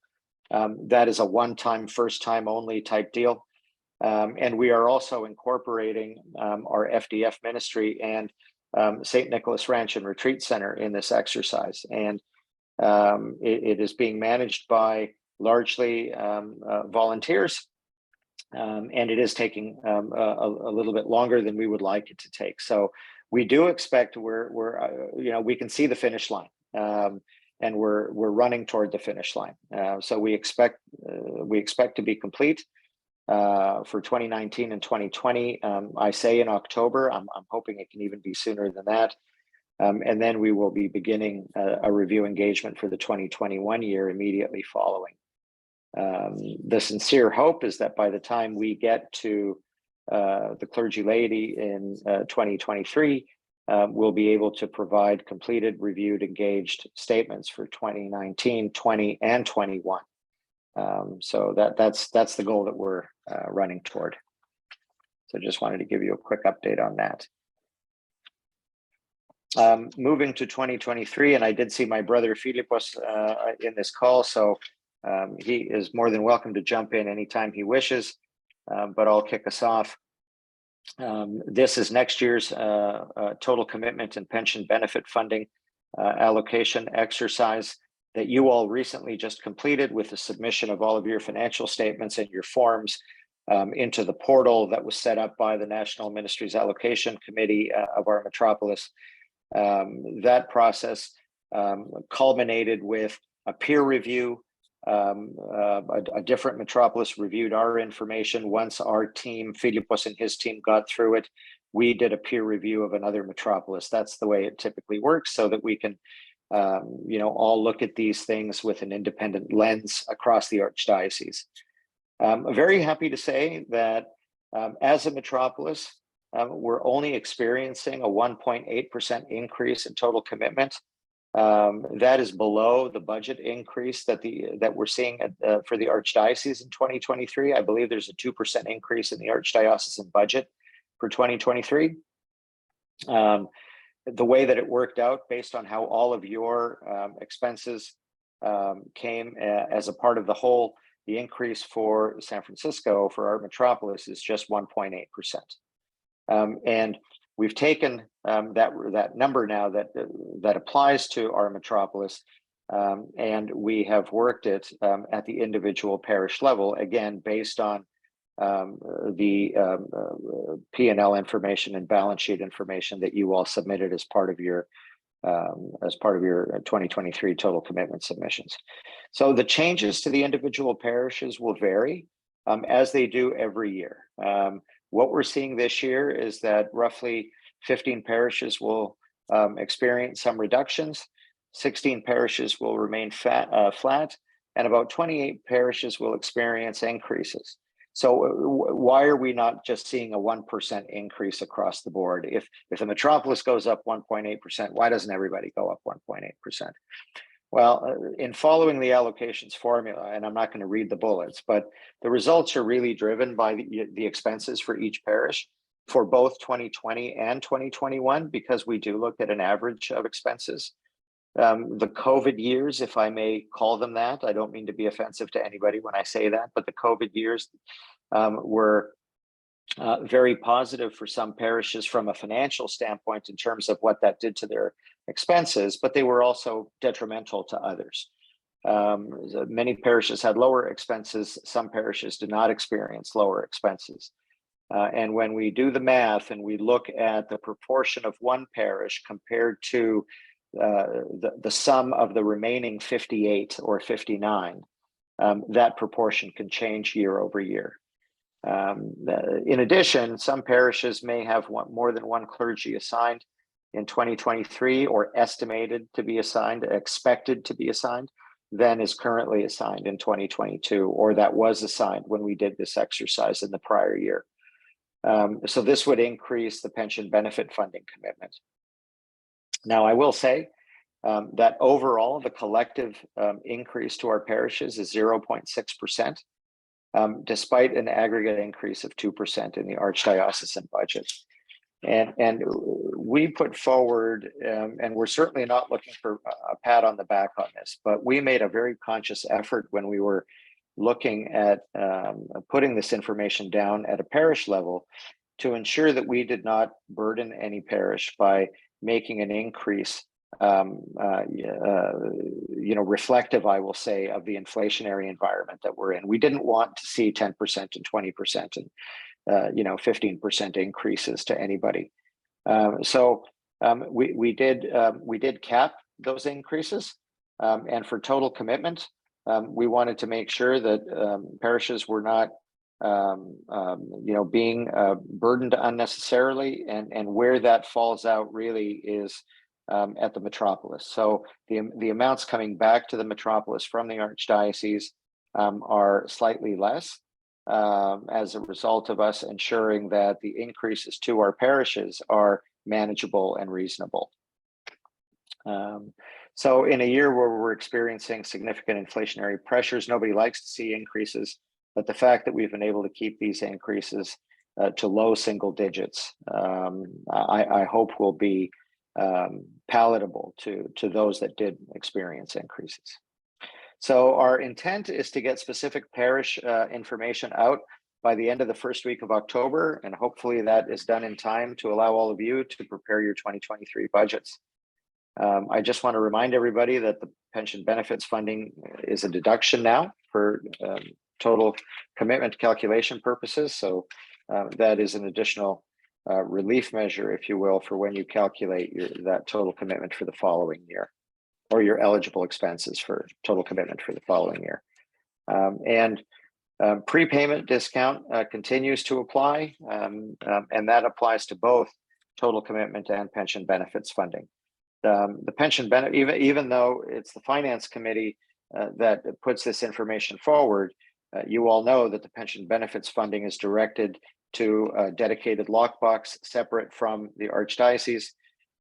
That is a one-time, first-time only type deal. And we are also incorporating our FDF ministry and St. Nicholas Ranch and Retreat Center in this exercise. And it is being managed by largely volunteers. And it is taking a little bit longer than we would like it to take. So we do expect we can see the finish line, and we're running toward the finish line. So we expect to be complete for 2019 and 2020. I say in October. I'm hoping it can even be sooner than that. And then we will be beginning a review engagement for the 2021 year immediately following. The sincere hope is that by the time we get to the clergy laity in 2023, we'll be able to provide completed, reviewed, engaged statements for 2019, 20, and 21. So that's the goal that we're running toward. So just wanted to give you a quick update on that. Moving to 2023, and I did see my brother Philippos in this call, so he is more than welcome to jump in anytime he wishes, but I'll kick us off. This is next year's total commitment and pension benefit funding allocation exercise that you all recently just completed with the submission of all of your financial statements and your forms into the portal that was set up by the National Ministries Allocation Committee of our metropolis. That process culminated with a peer review. A different metropolis reviewed our information. Once our team, Philippos and his team, got through it, we did a peer review of another metropolis. That's the way it typically works, so that we can all look at these things with an independent lens across the archdiocese. I'm very happy to say that as a metropolis, we're only experiencing a 1.8% increase in total commitment. That is below the budget increase that we're seeing for the archdiocese in 2023. I believe there's a 2% increase in the archdiocesan budget for 2023. the way that it worked out based on how all of your expenses came as a part of the whole, the increase for San Francisco, for our metropolis, is just 1.8%. And we've taken that number now that applies to our metropolis, and we have worked it at the individual parish level, again, based on the P&L information and balance sheet information that you all submitted as part of your 2023 total commitment submissions. So the changes to the individual parishes will vary as they do every year. What we're seeing this year is that roughly 15 parishes will experience some reductions, 16 parishes will remain flat, and about 28 parishes will experience increases. So why are we not just seeing a 1% increase across the board? If the metropolis goes up 1.8%, why doesn't everybody go up 1.8%? Well, in following the allocations formula, and I'm not going to read the bullets, but the results are really driven by the expenses for each parish for both 2020 and 2021, because we do look at an average of expenses. The COVID years, if I may call them that, I don't mean to be offensive to anybody when I say that, but the COVID years were very positive for some parishes from a financial standpoint in terms of what that did to their expenses, but they were also detrimental to others. Many parishes had lower expenses. Some parishes did not experience lower expenses. And when we do the math and we look at the proportion of one parish compared to the sum of the remaining 58 or 59, that proportion can change year over year. In addition, some parishes may have more than one clergy assigned in 2023, or estimated to be assigned, expected to be assigned, than is currently assigned in 2022, or that was assigned when we did this exercise in the prior year. So this would increase the pension benefit funding commitment. Now, I will say that overall, the collective increase to our parishes is 0.6%, despite an aggregate increase of 2% in the archdiocesan budget. And we put forward, and we're certainly not looking for a pat on the back on this, but we made a very conscious effort when we were looking at putting this information down at a parish level to ensure that we did not burden any parish by making an increase, reflective, I will say, of the inflationary environment that we're in. We didn't want to see 10% and 20% and 15% increases to anybody. So we did cap those increases, and for total commitment, we wanted to make sure that parishes were not being burdened unnecessarily, and where that falls out really is at the metropolis. So the amounts coming back to the metropolis from the archdiocese are slightly less as a result of us ensuring that the increases to our parishes are manageable and reasonable. So in a year where we're experiencing significant inflationary pressures, nobody likes to see increases, but the fact that we've been able to keep these increases to low single digits, I hope will be palatable to those that did experience increases. So our intent is to get specific parish information out by the end of the first week of October, and hopefully that is done in time to allow all of you to prepare your 2023 budgets. I just want to remind everybody that the pension benefits funding is a deduction now for total commitment calculation purposes. So that is an additional relief measure, if you will, for when you calculate that total commitment for the following year, or your eligible expenses for total commitment for the following year. Prepayment discount continues to apply, and that applies to both total commitment and pension benefits funding. The pension benefit, even though it's the finance committee that puts this information forward, you all know that the pension benefits funding is directed to a dedicated lockbox separate from the archdiocese,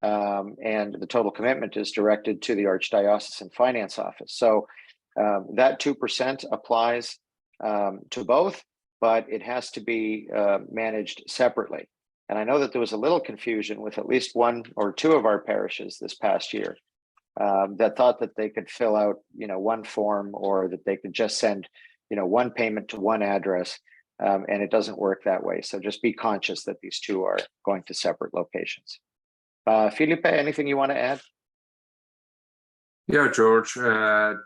and the total commitment is directed to the archdiocesan finance office. So that 2% applies to both, but it has to be managed separately. And I know that there was a little confusion with at least one or two of our parishes this past year that thought that they could fill out, one form, or that they could just send, one payment to one address. And it doesn't work that way. So just be conscious that these two are going to separate locations. Felipe, anything you want to add? Yeah, George,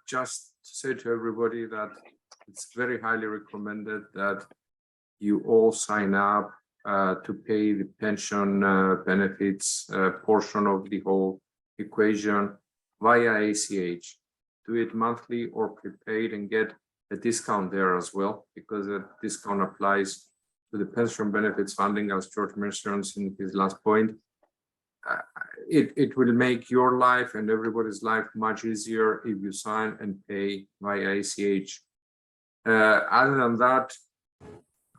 just to say to everybody that it's very highly recommended that you all sign up to pay the pension benefits portion of the whole equation via ACH. Do it monthly or prepaid and get a discount there as well, because the discount applies to the pension benefits funding, as George mentions in his last point. It will make your life and everybody's life much easier if you sign and pay via ACH. Other than that,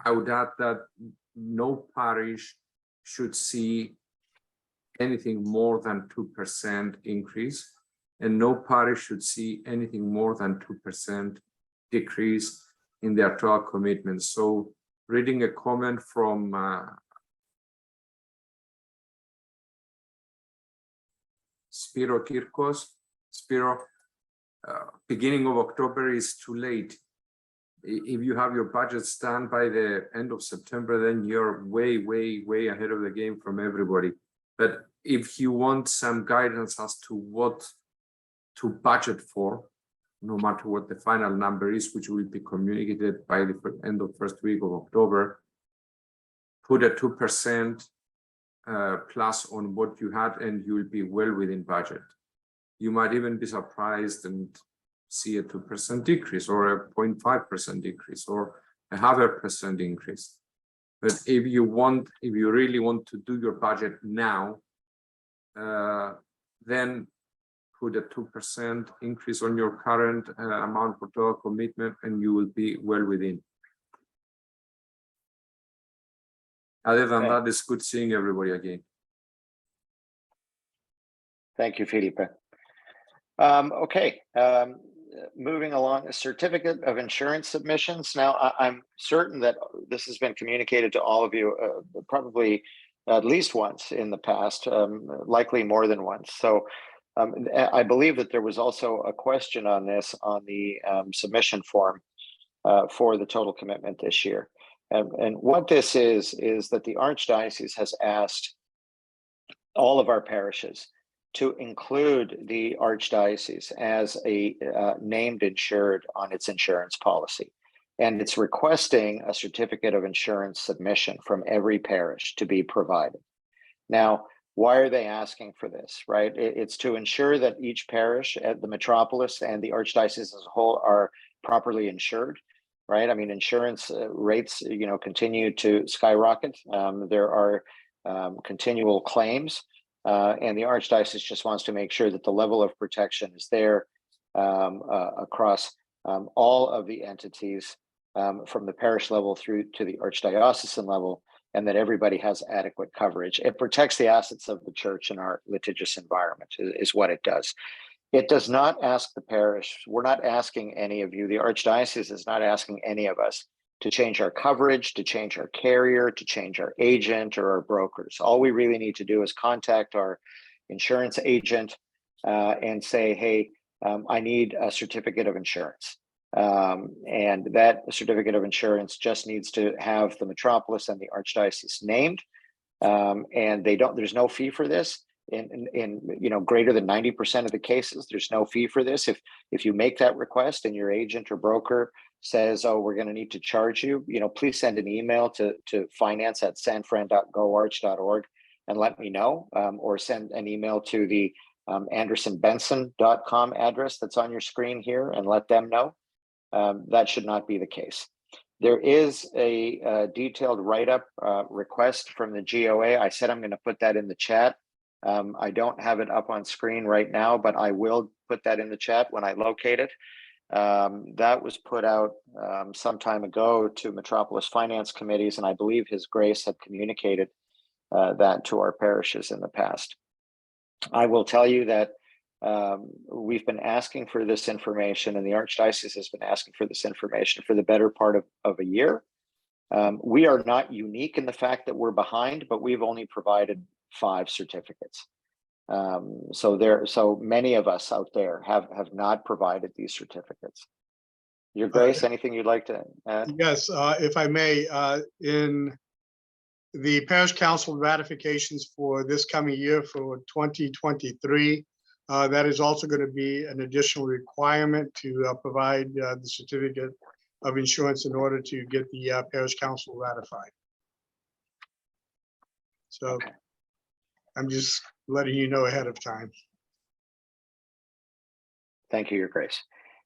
I would add that no parish should see anything more than 2% increase, and no parish should see anything more than 2% decrease in their total commitment. So reading a comment from Spiro Kirkos, Spiro, beginning of October is too late. If you have your budgets done by the end of September, then you're way, way, way ahead of the game from everybody. But if you want some guidance as to what to budget for, no matter what the final number is, which will be communicated by the end of first week of October, put a 2% plus on what you had, and you will be well within budget. You might even be surprised and see a 2% decrease, or a 0.5% decrease, or a 0.5% increase. But if you really want to do your budget now, then put a 2% increase on your current amount for total commitment, and you will be well within. Other than Okay. that, it's good seeing everybody again. Thank you, Felipe. Okay, moving along, a certificate of insurance submissions. Now, I'm certain that this has been communicated to all of you probably at least once in the past, likely more than once. So I believe that there was also a question on this on the submission form for the total commitment this year. And what this is that the Archdiocese has asked all of our parishes to include the Archdiocese as a named insured on its insurance policy. And it's requesting a certificate of insurance submission from every parish to be provided. Now, why are they asking for this, right? It's to ensure that each parish at the metropolis and the Archdiocese as a whole are properly insured, right? I mean, insurance rates, continue to skyrocket. There are continual claims. And the Archdiocese just wants to make sure that the level of protection is there across all of the entities from the parish level through to the archdiocesan level, and that everybody has adequate coverage. It protects the assets of the church in our litigious environment is what it does. It does not ask the parish. We're not asking any of you. The Archdiocese is not asking any of us to change our coverage, to change our carrier, to change our agent or our brokers. All we really need to do is contact our insurance agent and say, hey, I need a certificate of insurance. And that certificate of insurance just needs to have the metropolis and the Archdiocese named. And there's no fee for this. In greater than 90% of the cases, there's no fee for this. If you make that request and your agent or broker says, oh, we're going to need to charge you, please send an email to finance@sanfran.goarch.org and let me know, or send an email to the andersonbenson.com address that's on your screen here and let them know. That should not be the case. There is a detailed write-up request from the GOA. I said I'm going to put that in the chat. I don't have it up on screen right now, but I will put that in the chat when I locate it. That was put out some time ago to Metropolis Finance Committees, and I believe His Grace had communicated that to our parishes in the past. I will tell you that we've been asking for this information, and the Archdiocese has been asking for this information for the better part of a year. We are not unique in the fact that we're behind, but we've only provided 5 certificates. So many of us out there have not provided these certificates. Your Grace, anything you'd like to add? Yes, if I may, in the Parish Council ratifications for this coming year for 2023, that is also going to be an additional requirement to provide the certificate of insurance in order to get the Parish Council ratified. So Okay. I'm just letting you know ahead of time. Thank you, Your Grace.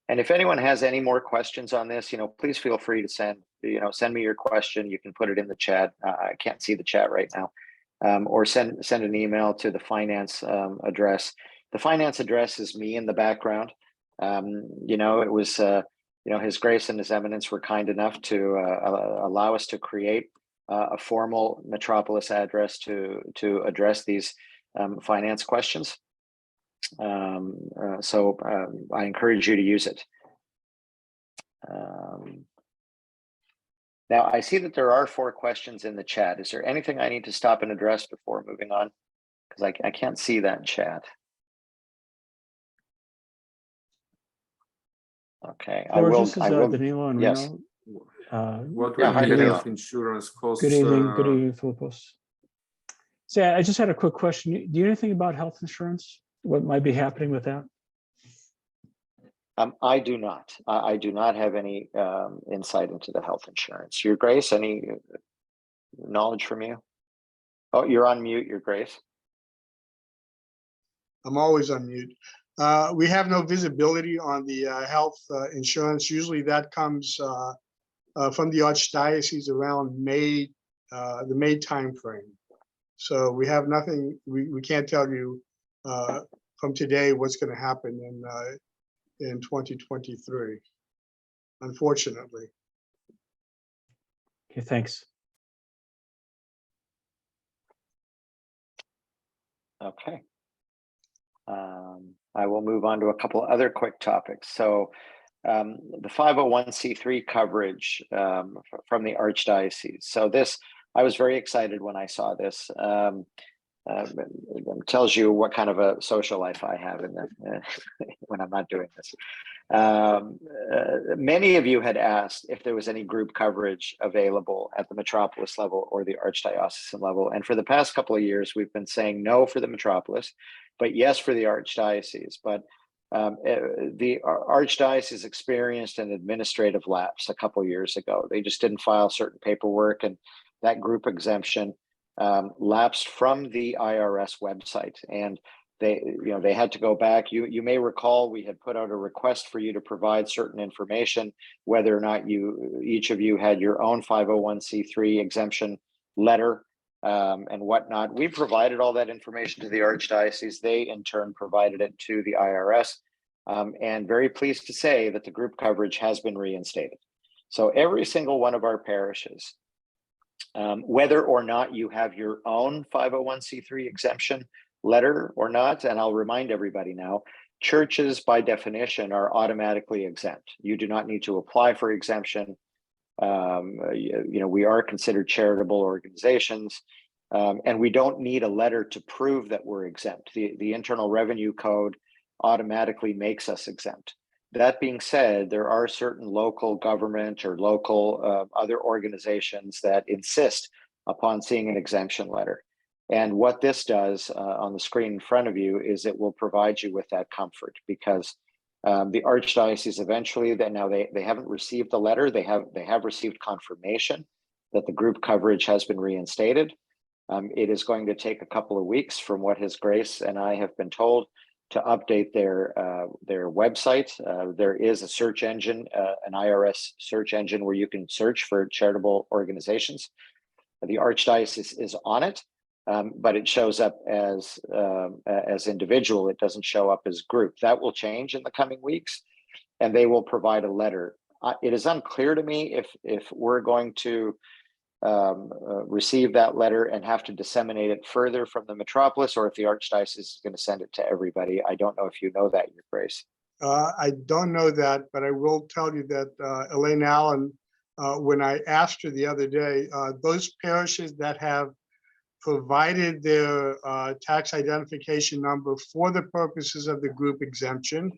And if anyone has any more questions on this, please feel free to send me your question. You can put it in the chat. I can't see the chat right now. Or send an email to the finance address. The finance address is me in the background. It was, His Grace and His Eminence were kind enough to allow us to create a formal Metropolis address to address these finance questions. So I encourage you to use it. Now I see that there are 4 questions in the chat. Is there anything I need to stop and address before moving on? Because I can't see that in chat. Okay, I will. This is Danilo and Yes. Reno. What Yeah, will hi, be the Danilo. health insurance costs? Good evening, Philippos. So I just had a quick question. Do you know anything about health insurance? What might be happening with that? I do not. I do not have any insight into the health insurance. Your Grace, any knowledge from you? Oh, you're on mute, Your Grace. I'm always on mute. We have no visibility on the health insurance. Usually that comes from the Archdiocese around May, the May timeframe. So we have nothing, we can't tell you from today what's going to happen in 2023, unfortunately. Okay, thanks. Okay. I will move on to a couple other quick topics. So the 501c3 coverage from the Archdiocese. So this, I was very excited when I saw this. It tells you what kind of a social life I have in when I'm not doing this. Many of you had asked if there was any group coverage available at the Metropolis level or the Archdiocesan level. And for the past couple of years, we've been saying no for the Metropolis, but yes for the Archdiocese. But the Archdiocese experienced an administrative lapse a couple of years ago. They just didn't file certain paperwork, and that group exemption lapsed from the IRS website, and they had to go back. You may recall we had put out a request for you to provide certain information, whether or not each of you had your own 501c3 exemption letter and whatnot. We provided all that information to the Archdiocese. They in turn provided it to the IRS, and very pleased to say that the group coverage has been reinstated. So every single one of our parishes, whether or not you have your own 501c3 exemption letter or not, and I'll remind everybody now, churches by definition are automatically exempt. You do not need to apply for exemption. We are considered charitable organizations, and we don't need a letter to prove that we're exempt. The Internal Revenue Code automatically makes us exempt. That being said, there are certain local government or local other organizations that insist upon seeing an exemption letter. And what this does on the screen in front of you is it will provide you with that comfort, because the Archdiocese eventually, they haven't received the letter, they have received confirmation that the group coverage has been reinstated. It is going to take a couple of weeks, from what His Grace and I have been told, to update their website. There is a search engine, an IRS search engine, where you can search for charitable organizations. The Archdiocese is on it, but it shows up as individual. It doesn't show up as group. That will change in the coming weeks, and they will provide a letter. It is unclear to me if we're going to receive that letter and have to disseminate it further from the Metropolis, or if the Archdiocese is going to send it to everybody. I don't know if you know that, Your Grace. I don't know that, but I will tell you that Elaine Allen when I asked her the other day, those parishes that have provided their tax identification number for the purposes of the group exemption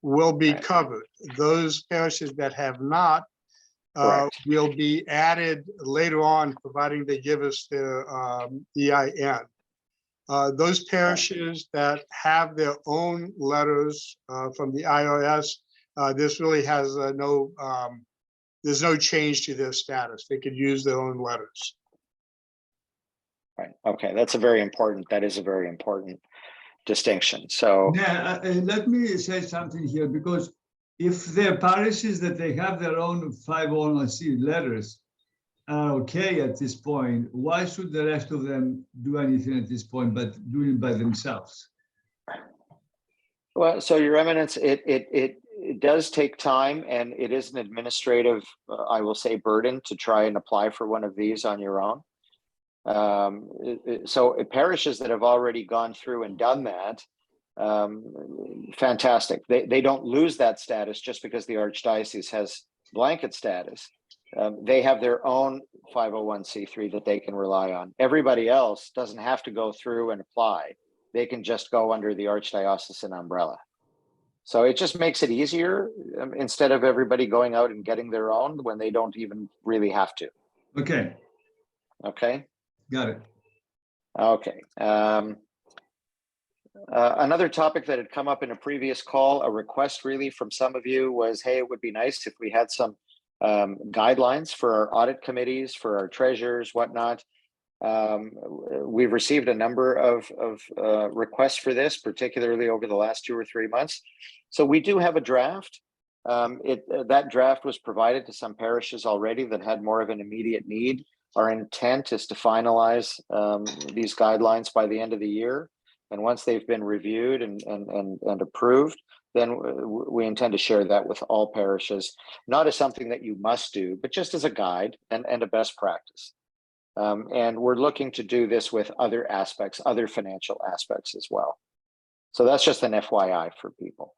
will be Right. covered. Those parishes that have not Correct. will be added later on, providing they give us their EIN. Those parishes that have their own letters from the IRS, this really has there's no change to their status. They could use their own letters. Right. Okay. That is a very important distinction. So, Yeah, let me say something here, because if there are parishes that they have their own 501c letters are okay at this point, why should the rest of them do anything at this point but do it by themselves? well, so Your Eminence, it does take time, and it is an administrative, I will say, burden to try and apply for one of these on your own. So parishes that have already gone through and done that, fantastic. They don't lose that status just because the Archdiocese has blanket status. They have their own 501c3 that they can rely on. Everybody else doesn't have to go through and apply. They can just go under the Archdiocesan umbrella. So it just makes it easier instead of everybody going out and getting their own when they don't even really have to. Okay, Okay. got it. Okay. Another topic that had come up in a previous call, a request really from some of you was, hey, it would be nice if we had some guidelines for our audit committees, for our treasurers, whatnot. We've received a number of requests for this, particularly over the last 2 or 3 months. So we do have a draft. That draft was provided to some parishes already that had more of an immediate need. Our intent is to finalize these guidelines by the end of the year. And once they've been reviewed and approved, then we intend to share that with all parishes, not as something that you must do, but just as a guide and a best practice. And we're looking to do this with other aspects, other financial aspects as well. So that's just an FYI for people.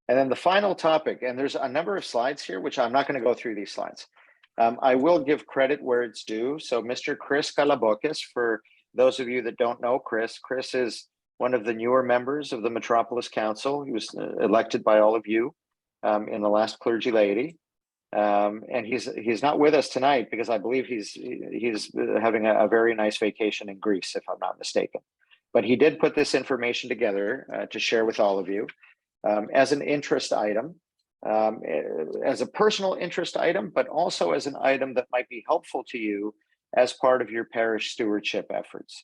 And then the final topic, and there's a number of slides here, which I'm not going to go through these slides. I will give credit where it's due. So Mr. Chris Calabocas, for those of you that don't know Chris is one of the newer members of the Metropolis Council. He was elected by all of you in the last clergy laity. And he's not with us tonight because I believe he's having a very nice vacation in Greece, if I'm not mistaken. But he did put this information together to share with all of you as an interest item, as a personal interest item, but also as an item that might be helpful to you as part of your parish stewardship efforts.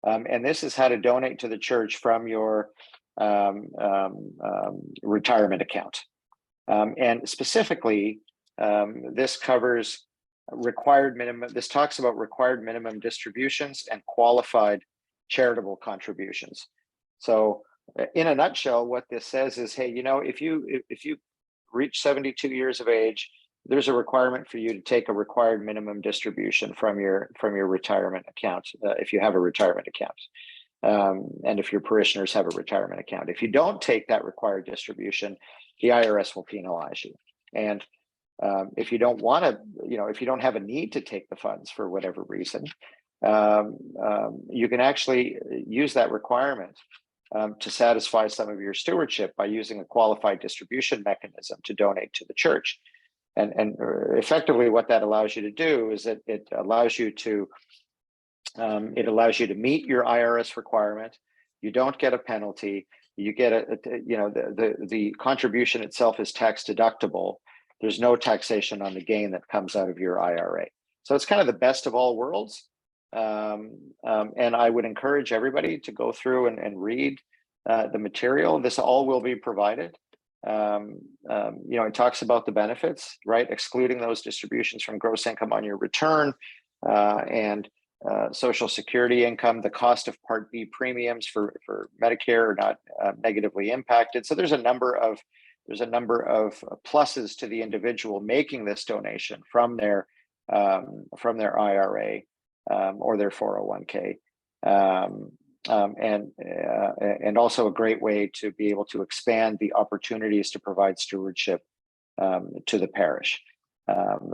And this is how to donate to the church from your retirement account. And specifically, this covers required minimum. This talks about required minimum distributions and qualified charitable contributions. So in a nutshell, what this says is, hey, if you reach 72 years of age, there's a requirement for you to take a required minimum distribution from your retirement account, if you have a retirement account, and if your parishioners have a retirement account. If you don't take that required distribution, the IRS will penalize you. And if you don't want to, if you don't have a need to take the funds for whatever reason, you can actually use that requirement to satisfy some of your stewardship by using a qualified distribution mechanism to donate to the church. And effectively what that allows you to do is that it allows you to meet your IRS requirement. You don't get a penalty. You get the contribution itself is tax deductible. There's no taxation on the gain that comes out of your IRA. So it's kind of the best of all worlds. And I would encourage everybody to go through and read the material. This all will be provided. It talks about the benefits, right? Excluding those distributions from gross income on your return and Social Security income. The cost of Part B premiums for Medicare are not negatively impacted. So there's a number of pluses to the individual making this donation from their IRA or their 401k, and also a great way to be able to expand the opportunities to provide stewardship to the parish.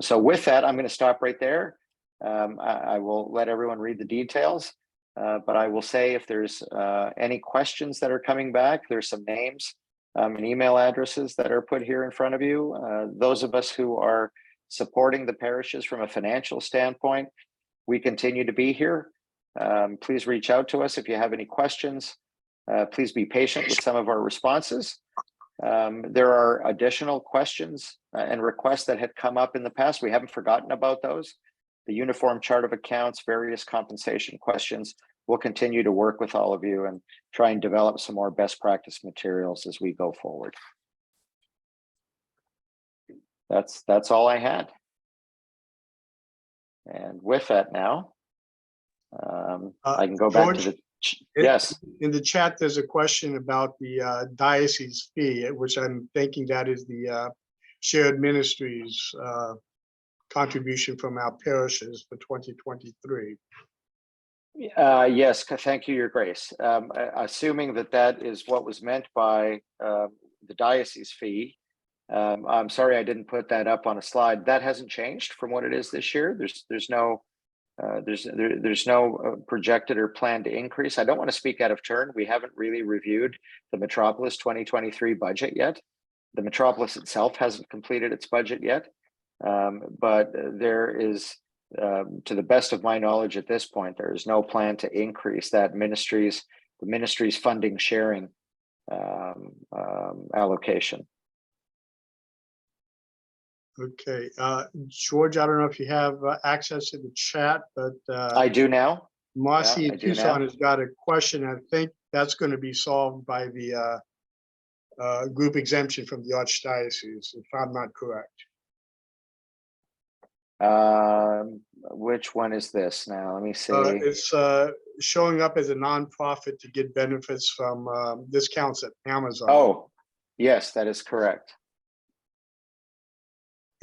So with that, I'm going to stop right there. I will let everyone read the details, but I will say if there's any questions that are coming back, there's some names and email addresses that are put here in front of you. Those of us who are supporting the parishes from a financial standpoint, we continue to be here. Please reach out to us if you have any questions. Please be patient with some of our responses. There are additional questions and requests that had come up in the past. We haven't forgotten about those. The uniform chart of accounts, various compensation questions. We'll continue to work with all of you and try and develop some more best practice materials as we go forward. That's all I had. And with that now, I can go back to the, yes. In the chat, there's a question about the diocese fee, which I'm thinking that is the shared ministries contribution from our parishes for 2023. Yes, thank you, Your Grace. Assuming that that is what was meant by the diocese fee, I'm sorry I didn't put that up on a slide. That hasn't changed from what it is this year. There's no projected or planned increase. I don't want to speak out of turn. We haven't really reviewed the Metropolis 2023 budget yet. The Metropolis itself hasn't completed its budget yet, but there is, to the best of my knowledge at this point, there is no plan to increase that the ministry's funding sharing allocation. Okay, George, I don't know if you have access to the chat, but I do now. Marcy Yeah, I do Tucson now. has got a question. I think that's going to be solved by the group exemption from the Archdiocese, if I'm not correct. Which one is this now? Let me see. It's showing up as a nonprofit to get benefits from discounts at Amazon. Oh, yes, that is correct.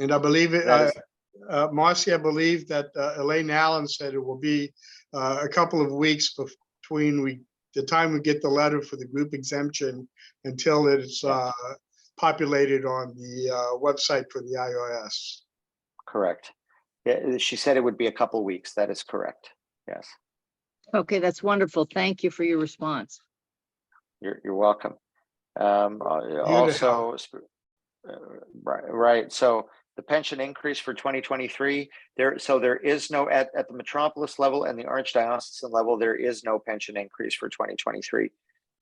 And I believe it, That is- Marcy, I believe that Elaine Allen said it will be a couple of weeks between the time we get the letter for the group exemption until it's populated on the website for the IRS. Correct. Yeah, she said it would be a couple weeks. That is correct. Yes. Okay, that's wonderful. Thank you for your response. You're welcome. Also, right. So the pension increase for 2023, there is no at the Metropolis level and the Archdiocesan level, there is no pension increase for 2023.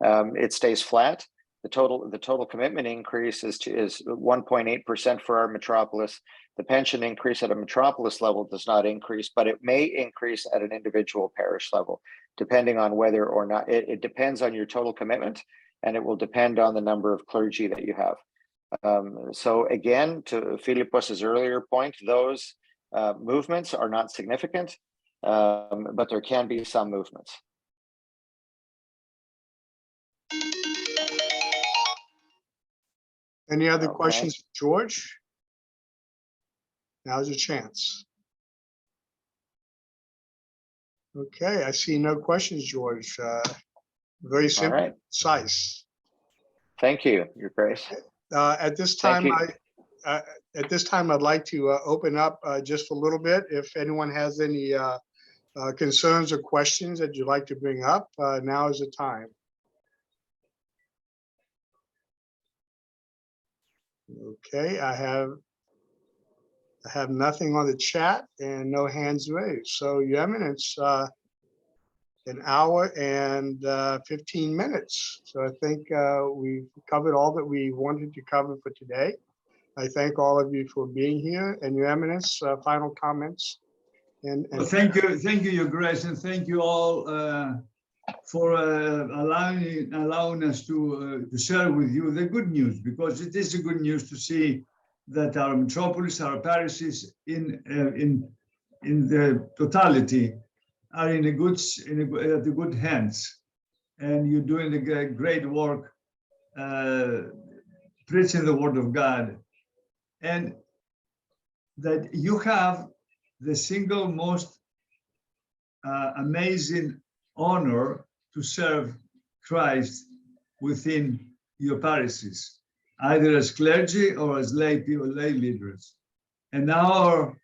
It stays flat. The total commitment increase is 1.8% for our Metropolis. The pension increase at a Metropolis level does not increase, but it may increase at an individual parish level, depending on whether or not it depends on your total commitment, and it will depend on the number of clergy that you have. So again, to Philippus's earlier point, those movements are not significant, but there can be some movements. Any other Okay. questions, George? Now's your chance. Okay, I see no questions, George. Very simple, right. concise. Thank you, Your Grace. At this time, Thank I'd like to open up just a little bit. If anyone has any concerns or questions that you'd like to bring up, now is the time. Okay, I have nothing on the chat and no hands raised. So, Your Eminence, an hour and 15 minutes. So I think we've covered all that we wanted to cover for today. I thank all of you for being here, and Your Eminence, final comments. And Well, thank you, Your Grace, and thank you all for allowing us to share with you the good news, because it is a good news to see that our metropolis, our parishes, in the totality, are in the good hands, and you're doing a great work, preaching the word of God, and that you have the single most amazing honor to serve Christ within your parishes. either as clergy or as lay people, lay leaders. And our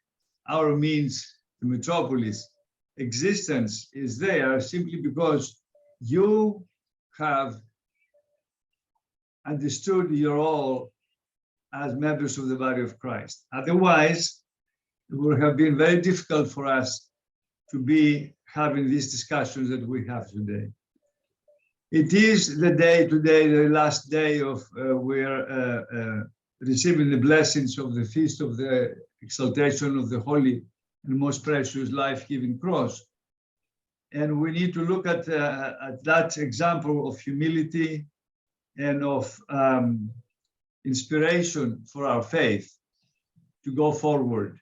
means, the metropolis existence is there simply because you have understood your role as members of the body of Christ. Otherwise, it would have been very difficult for us to be having these discussions that we have today. It is the day today, the last day of we're receiving the blessings of the feast of the exaltation of the holy and most precious life-giving cross. And we need to look at that example of humility and of inspiration for our faith to go forward.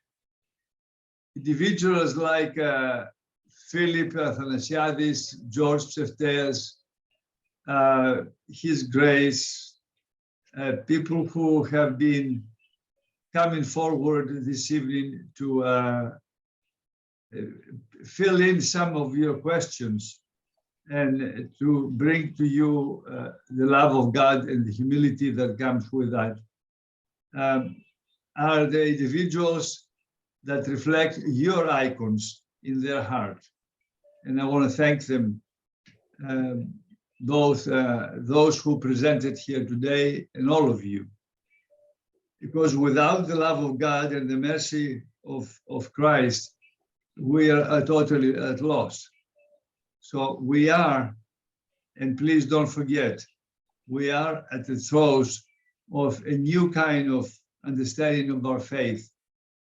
Individuals like Philip Athanasiadis, George Psefteas, His Grace, people who have been coming forward this evening to fill in some of your questions and to bring to you the love of God and the humility that comes with that, are the individuals that reflect your icons in their heart. And I want to thank them, both those who presented here today and all of you. Because without the love of God and the mercy of Christ, we are totally at loss. So we are, and please don't forget, we are at the throes of a new kind of understanding of our faith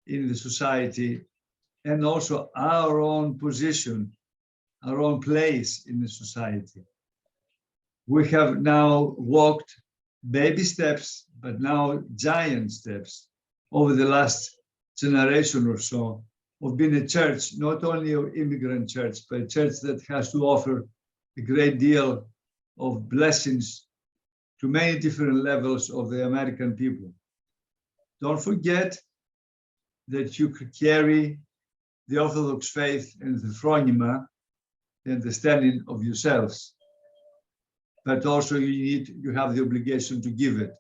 in the society, and also our own position, our own place in the society. We have now walked baby steps, but now giant steps over the last generation or so of being a church, not only an immigrant church, but a church that has to offer a great deal of blessings to many different levels of the American people. Don't forget that you could carry the Orthodox faith and the phronema, the understanding of yourselves, but also you have the obligation to give it.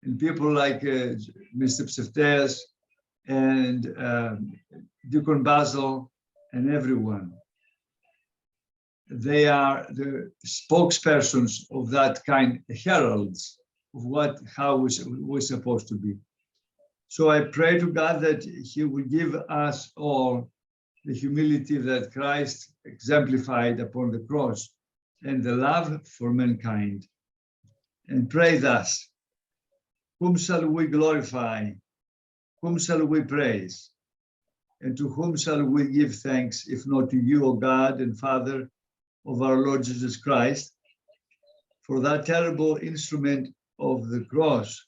And people like Mr. Psefteas and Deacon Basil and everyone, they are the spokespersons of that kind, heralds of how we're supposed to be. So I pray to God that He will give us all the humility that Christ exemplified upon the cross and the love for mankind. And pray thus: whom shall we glorify? Whom shall we praise? And to whom shall we give thanks, if not to you, O God and Father of our Lord Jesus Christ, for that terrible instrument of the cross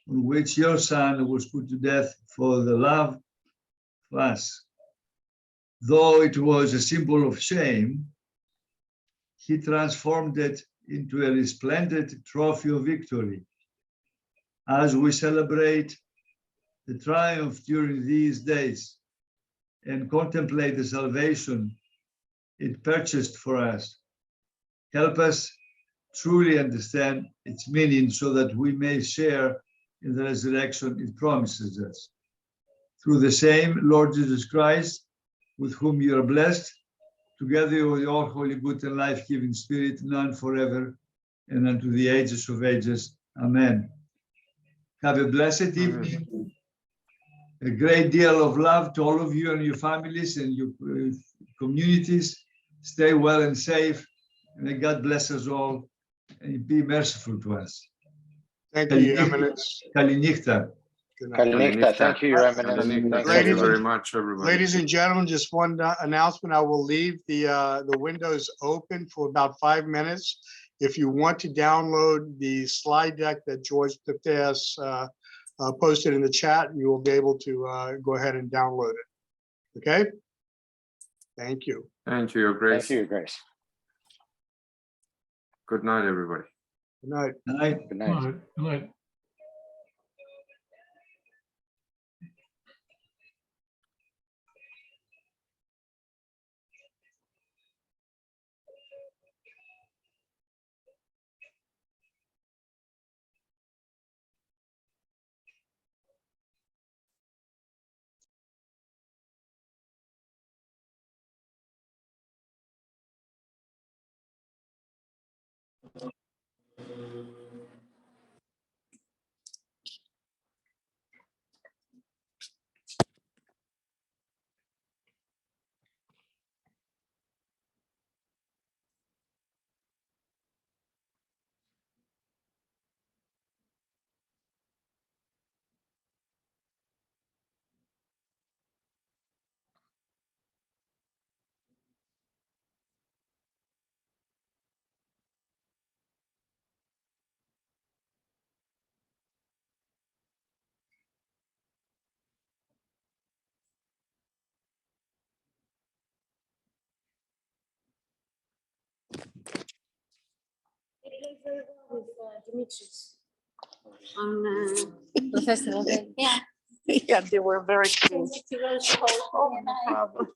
on which your Son was put to death for the love of us. Though it was a symbol of shame, He transformed it into a resplendent trophy of victory. As we celebrate the triumph during these days and contemplate the salvation it purchased for us, help us truly understand its meaning so that we may share in the resurrection it promises us. Through the same Lord Jesus Christ, with whom you are blessed, together with your holy, good, and life-giving Spirit, now and forever, and unto the ages of ages. Amen. Have a blessed evening. A great deal of love to all of you and your families and your communities. Stay well and safe, and may God bless us all and be merciful to us. Thank you, Your Eminence. Kalinichta. Good night. Kalinichta. Thank you, Your Eminence. Thank Ladies you and- very much, everybody. Ladies and gentlemen, just one announcement. I will leave the windows open for about 5 minutes. If you want to download the slide deck that George Psefteas posted in the chat, you will be able to go ahead and download it. Okay? Thank you. Thank you, Your Grace. Thank you, Your Grace. Good night, everybody. Good night. Night. Good night. Good night. The festival. Yeah. Yeah, they were very cool. Oh, no problem.